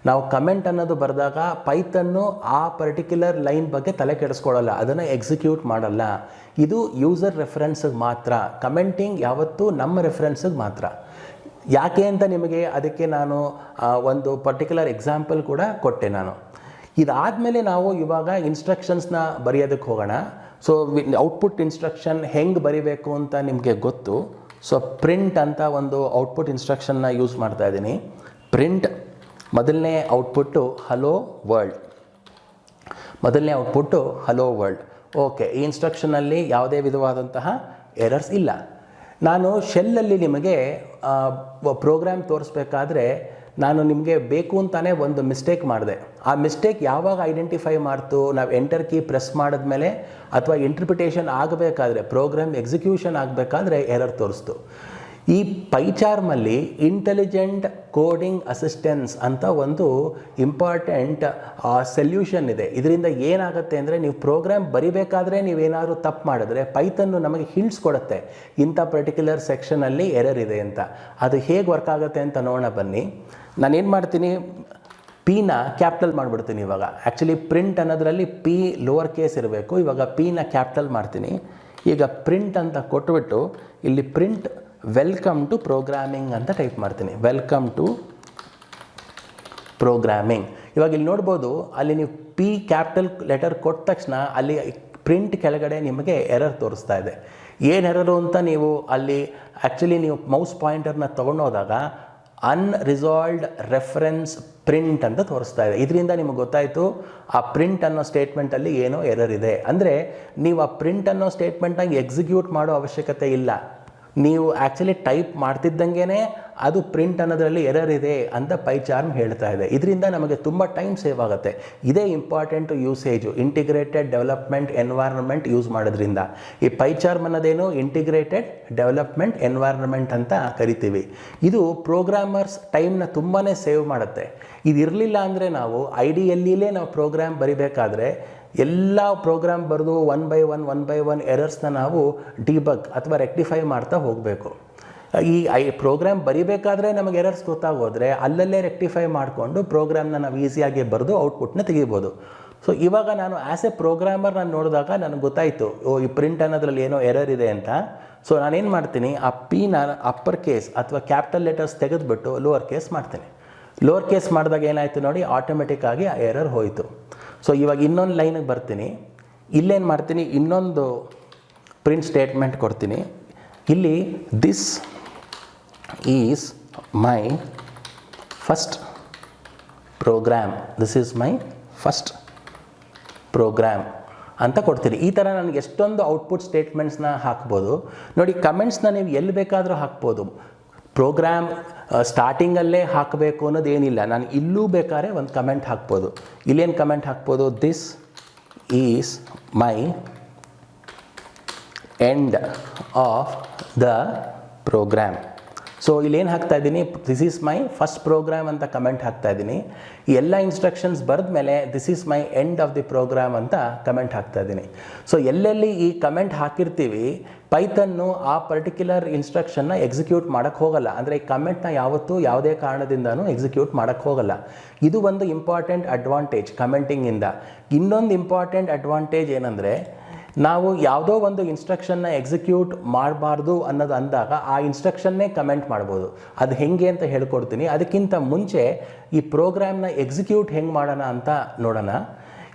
A: ನಾವು ಕಮೆಂಟ್ ಅನ್ನೋದು ಬರೆದಾಗ ಪೈಥನ್ನು ಆ ಪರ್ಟಿಕ್ಯುಲರ್ ಲೈನ್ ಬಗ್ಗೆ ತಲೆ ಕೆಡಿಸ್ಕೊಳ್ಳಲ್ಲ, ಅದನ್ನು ಎಕ್ಸಿಕ್ಯೂಟ್ ಮಾಡಲ್ಲ. ಇದು ಯೂಸರ್ ರೆಫರೆನ್ಸಿಗೆ ಮಾತ್ರ. ಕಮೆಂಟಿಂಗ್ ಯಾವತ್ತೂ ನಮ್ಮ ರೆಫರೆನ್ಸಿಗೆ ಮಾತ್ರ. ಯಾಕೆ ಅಂತ ನಿಮಗೆ ಅದಕ್ಕೆ ನಾನು ಒಂದು ಪರ್ಟಿಕ್ಯುಲರ್ ಎಕ್ಸಾಂಪಲ್ ಕೂಡ ಕೊಟ್ಟೆ ನಾನು. ಇದಾದಮೇಲೆ ನಾವು ಇವಾಗ ಇನ್ಸ್ಟ್ರಕ್ಷನ್ಸ್ನ ಬರೆಯೋದಕ್ಕೆ ಹೋಗೋಣ. ಸೊ ಔಟ್ಪುಟ್ ಇನ್ಸ್ಟ್ರಕ್ಷನ್ ಹೆಂಗೆ ಬರಿಬೇಕು ಅಂತ ನಿಮಗೆ ಗೊತ್ತು. ಸೊ ಪ್ರಿಂಟ್ ಅಂತ ಒಂದು ಔಟ್ಪುಟ್ ಇನ್ಸ್ಟ್ರಕ್ಷನ್ನ ಯೂಸ್ ಮಾಡ್ತಾ ಇದ್ದೀನಿ. ಪ್ರಿಂಟ್ ಮೊದಲನೇ ಔಟ್ಪುಟ್ಟು ಹಲೋ ವರ್ಲ್ಡ್. ಮೊದಲನೇ ಔಟ್ಪುಟ್ಟು ಹಲೋ ವರ್ಲ್ಡ್. ಓಕೆ, ಈ ಇನ್ಸ್ಟ್ರಕ್ಷನಲ್ಲಿ ಯಾವುದೇ ವಿಧವಾದಂತಹ ಎರರ್ಸ್ ಇಲ್ಲ. ನಾನು ಶೆಲ್ಲಲ್ಲಿ ನಿಮಗೆ ಪ್ರೋಗ್ರಾಮ್ ತೋರಿಸ್ಬೇಕಾದ್ರೆ ನಾನು ನಿಮಗೆ ಬೇಕು ಅಂತಾನೆ ಒಂದು ಮಿಸ್ಟೇಕ್ ಮಾಡಿದೆ. ಆ ಮಿಸ್ಟೇಕ್ ಯಾವಾಗ ಐಡೆಂಟಿಫೈ ಮಾಡ್ತು, ನಾವು ಎಂಟರ್ ಕೀ ಪ್ರೆಸ್ ಮಾಡಿದ್ಮೇಲೆ ಅಥವಾ ಇಂಟರ್ಪ್ರಿಟೇಷನ್ ಆಗಬೇಕಾದ್ರೆ, ಪ್ರೋಗ್ರಾಮ್ ಎಕ್ಸಿಕ್ಯೂಷನ್ ಆಗಬೇಕಾದ್ರೆ ಎರರ್ ತೋರಿಸ್ತು. ಈ ಪೈಚಾರ್ಮಲ್ಲಿ ಇಂಟೆಲಿಜೆಂಟ್ ಕೋಡಿಂಗ್ ಅಸಿಸ್ಟೆನ್ಸ್ ಅಂತ ಒಂದು ಇಂಪಾರ್ಟೆಂಟ್ ಸೊಲ್ಯೂಷನ್ ಇದೆ. ಇದರಿಂದ ಏನಾಗುತ್ತೆ ಅಂದರೆ, ನೀವು ಪ್ರೋಗ್ರಾಮ್ ಬರಿಬೇಕಾದ್ರೆ ನೀವೇನಾದರೂ ತಪ್ಪು ಮಾಡಿದ್ರೆ ಪೈಥನ್ನು ನಮಗೆ ಹಿಂಟ್ಸ್ ಕೊಡುತ್ತೆ, ಇಂಥ ಪರ್ಟಿಕ್ಯುಲರ್ ಸೆಕ್ಷನಲ್ಲಿ ಎರರ್ ಇದೆ ಅಂತ. ಅದು ಹೇಗೆ ವರ್ಕ್ ಆಗುತ್ತೆ ಅಂತ ನೋಡೋಣ ಬನ್ನಿ. ನಾನೇನು ಮಾಡ್ತೀನಿ, ಪಿನ ಕ್ಯಾಪಿಟಲ್ ಮಾಡಿಬಿಡ್ತೀನಿ. ಇವಾಗ ಆ್ಯಕ್ಚುಲಿ ಪ್ರಿಂಟ್ ಅನ್ನೋದ್ರಲ್ಲಿ ಪಿ ಲೋವರ್ ಕೇಸ್ ಇರಬೇಕು. ಇವಾಗ ಪಿನ ಕ್ಯಾಪಿಟಲ್ ಮಾಡ್ತೀನಿ. ಈಗ ಪ್ರಿಂಟ್ ಅಂತ ಕೊಟ್ಬಿಟ್ಟು ಇಲ್ಲಿ ಪ್ರಿಂಟ್ ವೆಲ್ಕಮ್ ಟು ಪ್ರೋಗ್ರಾಮಿಂಗ್ ಅಂತ ಟೈಪ್ ಮಾಡ್ತೀನಿ. Welcome to programming. ಇವಾಗ ಇಲ್ಲಿ ನೋಡ್ಬೋದು, ಅಲ್ಲಿ ನೀವು ಪಿ ಕ್ಯಾಪಿಟಲ್ ಲೆಟರ್ ಕೊಟ್ಟ ತಕ್ಷಣ ಅಲ್ಲಿ ಪ್ರಿಂಟ್ ಕೆಳಗಡೆ ನಿಮಗೆ ಎರರ್ ತೋರಿಸ್ತಾ ಇದೆ. ಏನು ಎರರು ಅಂತ ನೀವು ಅಲ್ಲಿ ಆ್ಯಕ್ಚುಲಿ ನೀವು ಮೌಸ್ ಪಾಯಿಂಟರ್ನ ತೊಗೊಂಡೋದಾಗ ಅನ್ರಿಸಾಲ್ವ್ಡ್ ರೆಫರೆನ್ಸ್ ಪ್ರಿಂಟ್ ಅಂತ ತೋರಿಸ್ತಾ ಇದೆ. ಇದರಿಂದ ನಿಮಗೆ ಗೊತ್ತಾಯಿತು ಆ ಪ್ರಿಂಟ್ ಅನ್ನೋ ಸ್ಟೇಟ್ಮೆಂಟಲ್ಲಿ ಏನೋ ಎರರ್ ಇದೆ. ಅಂದರೆ ನೀವು ಆ ಪ್ರಿಂಟ್ ಅನ್ನೋ ಸ್ಟೇಟ್ಮೆಂಟಾಗಿ ಎಕ್ಸಿಕ್ಯೂಟ್ ಮಾಡೋ ಅವಶ್ಯಕತೆ ಇಲ್ಲ. ನೀವು ಆ್ಯಕ್ಚುಲಿ ಟೈಪ್ ಮಾಡ್ತಿದ್ದಂಗೆ ಅದು ಪ್ರಿಂಟ್ ಅನ್ನೋದ್ರಲ್ಲಿ ಎರರ್ ಇದೆ ಅಂತ ಪೈಚಾರ್ಮ್ ಹೇಳ್ತಾ ಇದೆ. ಇದರಿಂದ ನಮಗೆ ತುಂಬ ಟೈಮ್ ಸೇವ್ ಆಗುತ್ತೆ. ಇದೇ important usage, integrated development environment use ಮಾಡೋದ್ರಿಂದ. ಈ ಪೈಚಾರ್ಮ್ ಅನ್ನೋದೇನು, ಇಂಟಿಗ್ರೇಟೆಡ್ ಡೆವಲಪ್ಮೆಂಟ್ ಎನ್ವೈರ್ನ್ಮೆಂಟ್ ಅಂತ ಕರಿತೀವಿ. ಇದು ಪ್ರೋಗ್ರಾಮರ್ಸ್ ಟೈಮ್ನ ತುಂಬಾ ಸೇವ್ ಮಾಡುತ್ತೆ. ಇದಿರಲಿಲ್ಲ ಅಂದರೆ ನಾವು ಐಡಿಯಲ್ಲಿಯೇ ನಾವು ಪ್ರೋಗ್ರಾಮ್ ಬರಿಬೇಕಾದ್ರೆ ಎಲ್ಲ ಪ್ರೋಗ್ರಾಮ್ ಬರೆದು ಒನ್ ಬೈ ಒನ್ ಎರರ್ಸ್ನ ನಾವು ಡಿಬಗ್ ಅಥವಾ ರೆಕ್ಟಿಫೈ ಮಾಡ್ತಾ ಹೋಗಬೇಕು. ಈ ಪ್ರೋಗ್ರಾಮ್ ಬರಿಬೇಕಾದ್ರೆ ನಮಗೆ ಎರರ್ಸ್ ಗೊತ್ತಾಗೋದ್ರೆ ಅಲ್ಲಲ್ಲೇ ರೆಕ್ಟಿಫೈ ಮಾಡಿಕೊಂಡು ಪ್ರೋಗ್ರಾಮ್ನ ನಾವು ಈಸಿಯಾಗಿ ಬರೆದು ಔಟ್ಪುಟ್ನ ತೆಗಿಬೋದು. ಸೊ ಇವಾಗ ನಾನು ಆ್ಯಸ್ ಎ ಪ್ರೋಗ್ರಾಮರ್ ನಾನು ನೋಡಿದಾಗ ನನಗೆ ಗೊತ್ತಾಯಿತು, ಈ ಪ್ರಿಂಟ್ ಅನ್ನೋದ್ರಲ್ಲಿ ಏನೋ ಎರರ್ ಇದೆ ಅಂತ. ಸೊ ನಾನೇನು ಮಾಡ್ತೀನಿ, ಆ ಪಿನ ಅಪ್ಪರ್ ಕೇಸ್ ಅಥವಾ ಕ್ಯಾಪಿಟಲ್ ಲೆಟರ್ಸ್ ತೆಗೆದುಬಿಟ್ಟು ಲೋವರ್ ಕೇಸ್ ಮಾಡ್ತೀನಿ. ಲೋವರ್ ಕೇಸ್ ಮಾಡಿದಾಗ ಏನಾಯಿತು ನೋಡಿ, ಆಟೋಮೆಟಿಕ್ಕಾಗಿ ಆ ಎರರ್ ಹೋಯಿತು. ಸೊ ಇವಾಗ ಇನ್ನೊಂದು ಲೈನಿಗೆ ಬರ್ತೀನಿ. ಇಲ್ಲೇನು ಮಾಡ್ತೀನಿ, ಇನ್ನೊಂದು ಪ್ರಿಂಟ್ ಸ್ಟೇಟ್ಮೆಂಟ್ ಕೊಡ್ತೀನಿ. ಇಲ್ಲಿ this is my first program, this is my first program ಅಂತ ಕೊಡ್ತೀನಿ. ಈ ಥರ ನನಗೆ ಎಷ್ಟೊಂದು ಔಟ್ಪುಟ್ ಸ್ಟೇಟ್ಮೆಂಟ್ಸ್ನ ಹಾಕ್ಬೋದು ನೋಡಿ. ಕಮೆಂಟ್ಸ್ನ ನೀವು ಎಲ್ಲಿ ಬೇಕಾದರೂ ಹಾಕ್ಬೋದು. ಪ್ರೋಗ್ರಾಮ್ ಸ್ಟಾರ್ಟಿಂಗಲ್ಲೇ ಹಾಕಬೇಕು ಅನ್ನೋದೇನಿಲ್ಲ. ನಾನು ಇಲ್ಲೂ ಬೇಕಾದ್ರೆ ಒಂದು ಕಮೆಂಟ್ ಹಾಕ್ಬೋದು. ಇಲ್ಲೇನು ಕಮೆಂಟ್ ಹಾಕ್ಬೋದು, this is my end of the program so ಇಲ್ಲೇನು ಹಾಕ್ತಾ ಇದ್ದೀನಿ, this is my first program ಅಂತ ಕಮೆಂಟ್ ಹಾಕ್ತಾ ಇದ್ದೀನಿ. ಈ ಎಲ್ಲ ಇನ್ಸ್ಟ್ರಕ್ಷನ್ಸ್ ಬರೆದ ಮೇಲೆ this is my end of the program ಅಂತ ಕಮೆಂಟ್ ಹಾಕ್ತಾ ಇದ್ದೀನಿ. ಸೊ ಎಲ್ಲೆಲ್ಲಿ ಈ ಕಮೆಂಟ್ ಹಾಕಿರ್ತೀವಿ ಪೈಥನ್ನು ಆ ಪರ್ಟಿಕ್ಯುಲರ್ ಇನ್ಸ್ಟ್ರಕ್ಷನ್ನ ಎಕ್ಸಿಕ್ಯೂಟ್ ಮಾಡೋಕ್ಕೆ ಹೋಗಲ್ಲ. ಅಂದರೆ ಈ ಕಮೆಂಟ್ನ ಯಾವತ್ತೂ ಯಾವುದೇ ಕಾರಣದಿಂದನೂ ಎಕ್ಸಿಕ್ಯೂಟ್ ಮಾಡೋಕ್ಕೆ ಹೋಗಲ್ಲ. ಇದು ಒಂದು ಇಂಪಾರ್ಟೆಂಟ್ ಅಡ್ವಾಂಟೇಜ್ ಕಮೆಂಟಿಂಗಿಂದ. ಇನ್ನೊಂದು ಇಂಪಾರ್ಟೆಂಟ್ ಅಡ್ವಾಂಟೇಜ್ ಏನಂದರೆ, ನಾವು ಯಾವುದೋ ಒಂದು ಇನ್ಸ್ಟ್ರಕ್ಷನ್ನ ಎಕ್ಸಿಕ್ಯೂಟ್ ಮಾಡಬಾರ್ದು ಅನ್ನೋದು ಅಂದಾಗ ಆ ಇನ್ಸ್ಟ್ರಕ್ಷನ್ನೇ ಕಮೆಂಟ್ ಮಾಡ್ಬೋದು. ಅದು ಹೆಂಗೆ ಅಂತ ಹೇಳ್ಕೊಡ್ತೀನಿ. ಅದಕ್ಕಿಂತ ಮುಂಚೆ ಈ ಪ್ರೋಗ್ರಾಮ್ನ ಎಕ್ಸಿಕ್ಯೂಟ್ ಹೆಂಗೆ ಮಾಡೋಣ ಅಂತ ನೋಡೋಣ.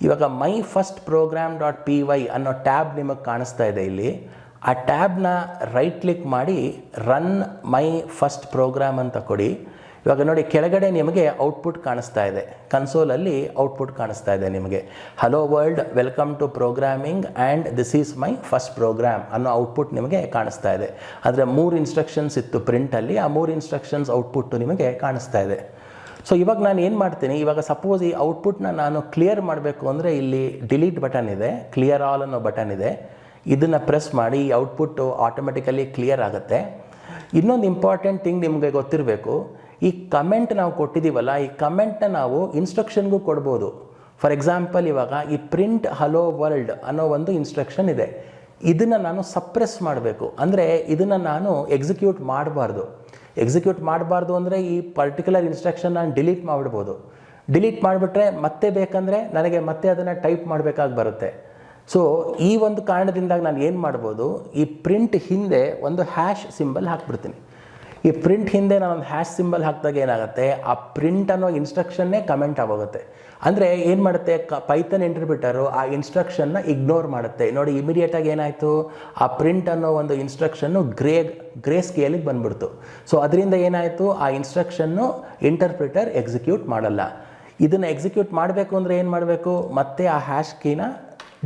A: ಇವಾಗ ಮೈ ಫಸ್ಟ್ ಪ್ರೋಗ್ರಾಮ್ .py ಅನ್ನೋ ಟ್ಯಾಬ್ ನಿಮಗೆ ಕಾಣಿಸ್ತಾ ಇದೆ ಇಲ್ಲಿ. ಆ ಟ್ಯಾಬ್ನ ರೈಟ್ ಕ್ಲಿಕ್ ಮಾಡಿ ರನ್ ಮೈ ಫಸ್ಟ್ ಪ್ರೋಗ್ರಾಮ್ ಅಂತ ಕೊಡಿ. ಇವಾಗ ನೋಡಿ, ಕೆಳಗಡೆ ನಿಮಗೆ ಔಟ್ಪುಟ್ ಕಾಣಿಸ್ತಾ ಇದೆ, ಕನ್ಸೋಲಲ್ಲಿ ಔಟ್ಪುಟ್ ಕಾಣಿಸ್ತಾ ಇದೆ ನಿಮಗೆ. Hello world, welcome to programming and this is my first program ಅನ್ನೋ ಔಟ್ಪುಟ್ ನಿಮಗೆ ಕಾಣಿಸ್ತಾ ಇದೆ. ಆದರೆ 3 ಇನ್ಸ್ಟ್ರಕ್ಷನ್ಸ್ ಇತ್ತು ಪ್ರಿಂಟಲ್ಲಿ, ಆ 3 ಇನ್ಸ್ಟ್ರಕ್ಷನ್ಸ್ ಔಟ್ಪುಟ್ಟು ನಿಮಗೆ ಕಾಣಿಸ್ತಾ ಇದೆ. ಸೊ ಇವಾಗ ನಾನು ಏನು ಮಾಡ್ತೀನಿ, ಇವಾಗ ಸಪೋಸ್ ಈ ಔಟ್ಪುಟ್ನ ನಾನು ಕ್ಲಿಯರ್ ಮಾಡಬೇಕು ಅಂದರೆ ಇಲ್ಲಿ ಡಿಲೀಟ್ ಬಟನ್ ಇದೆ, ಕ್ಲಿಯರ್ ಆಲ್ ಅನ್ನೋ ಬಟನ್ ಇದೆ. ಇದನ್ನು ಪ್ರೆಸ್ ಮಾಡಿ ಈ ಔಟ್ಪುಟ್ಟು ಆಟೋಮೆಟಿಕಲಿ ಕ್ಲಿಯರ್ ಆಗುತ್ತೆ. ಇನ್ನೊಂದು ಇಂಪಾರ್ಟೆಂಟ್ ಥಿಂಗ್ ನಿಮಗೆ ಗೊತ್ತಿರಬೇಕು, ಈ ಕಮೆಂಟ್ ನಾವು ಕೊಟ್ಟಿದ್ದೀವಲ್ಲ, ಈ ಕಮೆಂಟ್ನ ನಾವು ಇನ್ಸ್ಟ್ರಕ್ಷನ್ಗೂ ಕೊಡ್ಬೋದು. ಫಾರ್ ಎಕ್ಸಾಂಪಲ್, ಇವಾಗ ಈ ಪ್ರಿಂಟ್ ಹಲೋ ವರ್ಲ್ಡ್ ಅನ್ನೋ ಒಂದು ಇನ್ಸ್ಟ್ರಕ್ಷನ್ ಇದೆ. ಇದನ್ನು ನಾನು ಸಪ್ರೆಸ್ ಮಾಡಬೇಕು, ಅಂದರೆ ಇದನ್ನು ನಾನು ಎಕ್ಸಿಕ್ಯೂಟ್ ಮಾಡಬಾರ್ದು ಅಂದರೆ ಈ ಪರ್ಟಿಕ್ಯುಲರ್ ಇನ್ಸ್ಟ್ರಕ್ಷನ್ ನಾನು ಡಿಲೀಟ್ ಮಾಡಿಬಿಡ್ಬೋದು. ಡಿಲೀಟ್ ಮಾಡಿಬಿಟ್ರೆ ಮತ್ತೆ ಬೇಕಂದರೆ ನನಗೆ ಮತ್ತೆ ಅದನ್ನು ಟೈಪ್ ಮಾಡಬೇಕಾಗಿ ಬರುತ್ತೆ. ಸೊ ಈ ಒಂದು ಕಾರಣದಿಂದ ನಾನು ಏನು ಮಾಡ್ಬೋದು, ಈ ಪ್ರಿಂಟ್ ಹಿಂದೆ ಒಂದು ಹ್ಯಾಶ್ ಸಿಂಬಲ್ ಹಾಕ್ಬಿಡ್ತೀನಿ. ಈ ಪ್ರಿಂಟ್ ಹಿಂದೆ ನಾನೊಂದು ಹ್ಯಾಶ್ ಸಿಂಬಲ್ ಹಾಕಿದಾಗ ಏನಾಗುತ್ತೆ, ಆ ಪ್ರಿಂಟ್ ಅನ್ನೋ ಇನ್ಸ್ಟ್ರಕ್ಷನ್ನೇ ಕಮೆಂಟ್ ಆಗೋಗುತ್ತೆ. ಅಂದರೆ ಏನು ಮಾಡುತ್ತೆ, ಪೈಥಾನ್ ಇಂಟರ್ಪ್ರಿಟರು ಆ ಇನ್ಸ್ಟ್ರಕ್ಷನ್ನ ಇಗ್ನೋರ್ ಮಾಡುತ್ತೆ. ನೋಡಿ, ಇಮಿಡಿಯೇಟಾಗಿ ಏನಾಯಿತು, ಆ ಪ್ರಿಂಟ್ ಅನ್ನೋ ಒಂದು ಇನ್ಸ್ಟ್ರಕ್ಷನ್ನು ಗ್ರೇ ಸ್ಕೇಲಿಗೆ ಬಂದ್ಬಿಡ್ತು. ಸೊ ಅದರಿಂದ ಏನಾಯಿತು, ಆ ಇನ್ಸ್ಟ್ರಕ್ಷನ್ನು ಇಂಟರ್ಪ್ರಿಟರ್ ಎಕ್ಸಿಕ್ಯೂಟ್ ಮಾಡಲ್ಲ. ಇದನ್ನು ಎಕ್ಸಿಕ್ಯೂಟ್ ಮಾಡಬೇಕು ಅಂದರೆ ಏನು ಮಾಡಬೇಕು, ಮತ್ತೆ ಆ ಹ್ಯಾಶ್ ಕೀನ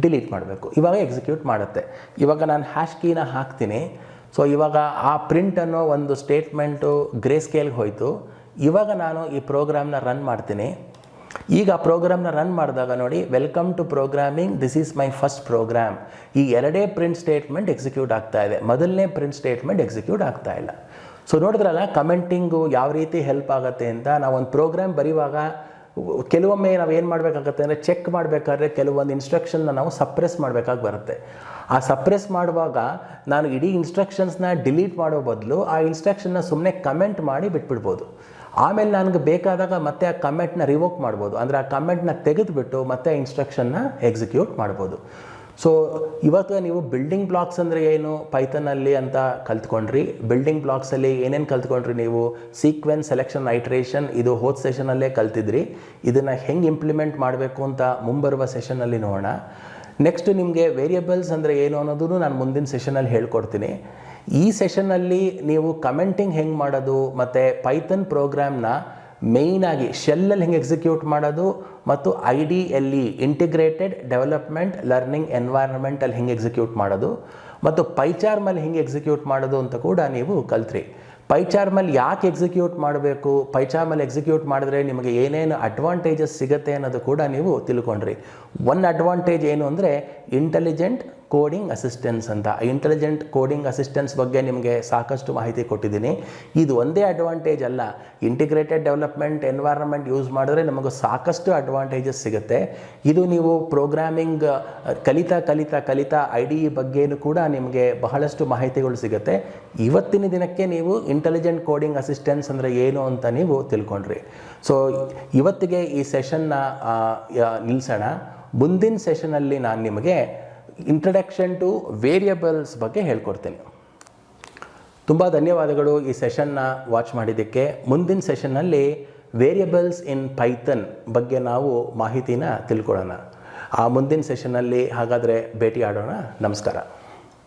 A: ಡಿಲೀಟ್ ಮಾಡಬೇಕು. ಇವಾಗ ಎಕ್ಸಿಕ್ಯೂಟ್ ಮಾಡುತ್ತೆ. ಇವಾಗ ನಾನು ಹ್ಯಾಶ್ ಕೀನ ಹಾಕ್ತೀನಿ. ಸೊ ಇವಾಗ ಆ ಪ್ರಿಂಟ್ ಅನ್ನೋ ಒಂದು ಸ್ಟೇಟ್ಮೆಂಟು ಗ್ರೇ ಸ್ಕೇಲ್ಗೆ ಹೋಯಿತು. ಇವಾಗ ನಾನು ಈ ಪ್ರೋಗ್ರಾಮ್ನ ರನ್ ಮಾಡ್ತೀನಿ. ಈಗ ಪ್ರೋಗ್ರಾಮ್ನ ರನ್ ಮಾಡಿದಾಗ ನೋಡಿ, welcome to programming, this is my first program. ಈ ಎರಡೇ ಪ್ರಿಂಟ್ ಸ್ಟೇಟ್ಮೆಂಟ್ ಎಕ್ಸಿಕ್ಯೂಟ್ ಆಗ್ತಾ ಇದೆ, ಮೊದಲನೇ ಪ್ರಿಂಟ್ ಸ್ಟೇಟ್ಮೆಂಟ್ ಎಕ್ಸಿಕ್ಯೂಟ್ ಆಗ್ತಾ ಇಲ್ಲ. ಸೊ ನೋಡಿದ್ರಲ್ಲ ಕಮೆಂಟಿಂಗು ಯಾವ ರೀತಿ ಹೆಲ್ಪ್ ಆಗುತ್ತೆ ಅಂತ. ನಾವೊಂದು ಪ್ರೋಗ್ರಾಮ್ ಬರೆಯುವಾಗ ಕೆಲವೊಮ್ಮೆ ನಾವು ಏನು ಮಾಡಬೇಕಾಗತ್ತೆ ಅಂದರೆ, ಚೆಕ್ ಮಾಡಬೇಕಾದ್ರೆ ಕೆಲವೊಂದು ಇನ್ಸ್ಟ್ರಕ್ಷನ್ನ ನಾವು ಸಪ್ರೆಸ್ ಮಾಡಬೇಕಾಗಿ ಬರುತ್ತೆ. ಆ ಸಪ್ರೆಸ್ ಮಾಡುವಾಗ ನಾನು ಇಡೀ ಇನ್ಸ್ಟ್ರಕ್ಷನ್ಸ್ನ ಡಿಲೀಟ್ ಮಾಡೋ ಬದಲು ಆ ಇನ್ಸ್ಟ್ರಕ್ಷನ್ನ ಸುಮ್ಮನೆ ಕಮೆಂಟ್ ಮಾಡಿ ಬಿಟ್ಬಿಡ್ಬೋದು. ಆಮೇಲೆ ನನಗೆ ಬೇಕಾದಾಗ ಮತ್ತೆ ಆ ಕಮೆಂಟ್ನ ರಿವೋಕ್ ಮಾಡ್ಬೋದು. ಅಂದರೆ ಆ ಕಮೆಂಟ್ನ ತೆಗೆದುಬಿಟ್ಟು ಮತ್ತೆ ಆ ಇನ್ಸ್ಟ್ರಕ್ಷನ್ನ ಎಕ್ಸಿಕ್ಯೂಟ್ ಮಾಡ್ಬೋದು. ಸೊ ಇವತ್ತು ನೀವು ಬಿಲ್ಡಿಂಗ್ ಬ್ಲಾಕ್ಸ್ ಅಂದರೆ ಏನು ಪೈಥಾನಲ್ಲಿ ಅಂತ ಕಲ್ತ್ಕೊಂಡ್ರಿ. ಬಿಲ್ಡಿಂಗ್ ಬ್ಲಾಕ್ಸಲ್ಲಿ ಏನೇನು ಕಲ್ತ್ಕೊಂಡ್ರಿ ನೀವು, ಸೀಕ್ವೆನ್ಸ್, ಸೆಲೆಕ್ಷನ್, ಐಟ್ರೇಷನ್, ಇದು ಹೋದ ಸೆಷನಲ್ಲೇ ಕಲ್ತಿದ್ರಿ. ಇದನ್ನು ಹೆಂಗೆ ಇಂಪ್ಲಿಮೆಂಟ್ ಮಾಡಬೇಕು ಅಂತ ಮುಂಬರುವ ಸೆಷನಲ್ಲಿ ನೋಡೋಣ. ನೆಕ್ಸ್ಟ್ ನಿಮಗೆ ವೇರಿಯಬಲ್ಸ್ ಅಂದರೆ ಏನು ಅನ್ನೋದನ್ನು ನಾನು ಮುಂದಿನ ಸೆಷನಲ್ಲಿ ಹೇಳ್ಕೊಡ್ತೀನಿ. ಈ ಸೆಷನ್ನಲ್ಲಿ ನೀವು ಕಮೆಂಟಿಂಗ್ ಹೆಂಗೆ ಮಾಡೋದು ಮತ್ತು ಪೈಥಾನ್ ಪ್ರೋಗ್ರಾಮ್ನ ಮೇಯ್ನಾಗಿ ಶೆಲ್ಲಲ್ಲಿ ಹೆಂಗೆ ಎಕ್ಸಿಕ್ಯೂಟ್ ಮಾಡೋದು ಮತ್ತು IDLE ಇಂಟಿಗ್ರೇಟೆಡ್ ಡೆವಲಪ್ಮೆಂಟ್ ಲರ್ನಿಂಗ್ ಎನ್ವೈರನ್ಮೆಂಟಲ್ಲಿ ಹೆಂಗೆ ಎಕ್ಸಿಕ್ಯೂಟ್ ಮಾಡೋದು ಮತ್ತು ಪೈಚಾರ್ಮಲ್ಲಿ ಹೆಂಗೆ ಎಕ್ಸಿಕ್ಯೂಟ್ ಮಾಡೋದು ಅಂತ ಕೂಡ ನೀವು ಕಲ್ತ್ರಿ. ಪೈಚಾರ್ಮಲ್ಲಿ ಯಾಕೆ ಎಕ್ಸಿಕ್ಯೂಟ್ ಮಾಡಬೇಕು, ಪೈಚಾರ್ಮಲ್ಲಿ ಎಕ್ಸಿಕ್ಯೂಟ್ ಮಾಡಿದ್ರೆ ನಿಮಗೆ ಏನೇನು ಅಡ್ವಾಂಟೇಜಸ್ ಸಿಗುತ್ತೆ ಅನ್ನೋದು ಕೂಡ ನೀವು ತಿಳ್ಕೊಂಡ್ರಿ. ಒನ್ ಅಡ್ವಾಂಟೇಜ್ ಏನು ಅಂದರೆ ಇಂಟೆಲಿಜೆಂಟ್ ಕೋಡಿಂಗ್ ಅಸಿಸ್ಟೆನ್ಸ್ ಅಂತ. ಇಂಟೆಲಿಜೆಂಟ್ ಕೋಡಿಂಗ್ ಅಸಿಸ್ಟೆನ್ಸ್ ಬಗ್ಗೆ ನಿಮಗೆ ಸಾಕಷ್ಟು ಮಾಹಿತಿ ಕೊಟ್ಟಿದ್ದೀನಿ. ಇದು ಒಂದೇ ಅಡ್ವಾಂಟೇಜ್ ಅಲ್ಲ, ಇಂಟಿಗ್ರೇಟೆಡ್ ಡೆವಲಪ್ಮೆಂಟ್ ಎನ್ವೈರನ್ಮೆಂಟ್ ಯೂಸ್ ಮಾಡಿದ್ರೆ ನಮಗೆ ಸಾಕಷ್ಟು ಅಡ್ವಾಂಟೇಜಸ್ ಸಿಗುತ್ತೆ. ಇದು ನೀವು ಪ್ರೋಗ್ರಾಮಿಂಗ್ ಕಲಿತಾ IDE ಬಗ್ಗೆಯೂ ಕೂಡ ನಿಮಗೆ ಬಹಳಷ್ಟು ಮಾಹಿತಿಗಳು ಸಿಗುತ್ತೆ. ಇವತ್ತಿನ ದಿನಕ್ಕೆ ನೀವು ಇಂಟೆಲಿಜೆಂಟ್ ಕೋಡಿಂಗ್ ಅಸಿಸ್ಟೆನ್ಸ್ ಅಂದರೆ ಏನು ಅಂತ ನೀವು ತಿಳ್ಕೊಂಡ್ರಿ. ಸೊ ಇವತ್ತಿಗೆ ಈ ಸೆಷನ್ನ ನಿಲ್ಲಿಸೋಣ. ಮುಂದಿನ ಸೆಷನಲ್ಲಿ ನಾನು ನಿಮಗೆ ಇಂಟ್ರಡಕ್ಷನ್ ಟು ವೇರಿಯಬಲ್ಸ್ ಬಗ್ಗೆ ಹೇಳ್ಕೊಡ್ತೀನಿ. ತುಂಬ ಧನ್ಯವಾದಗಳು ಈ ಸೆಷನ್ನ ವಾಚ್ ಮಾಡಿದ್ದಕ್ಕೆ. ಮುಂದಿನ ಸೆಷನ್ನಲ್ಲಿ ವೇರಿಯಬಲ್ಸ್ ಇನ್ ಪೈಥಾನ್ ಬಗ್ಗೆ ನಾವು ಮಾಹಿತಿನ ತಿಳ್ಕೊಳ್ಳೋಣ. ಆ ಮುಂದಿನ ಸೆಷನ್ನಲ್ಲಿ ಹಾಗಾದರೆ ಭೇಟಿ ಆಡೋಣ. ನಮಸ್ಕಾರ.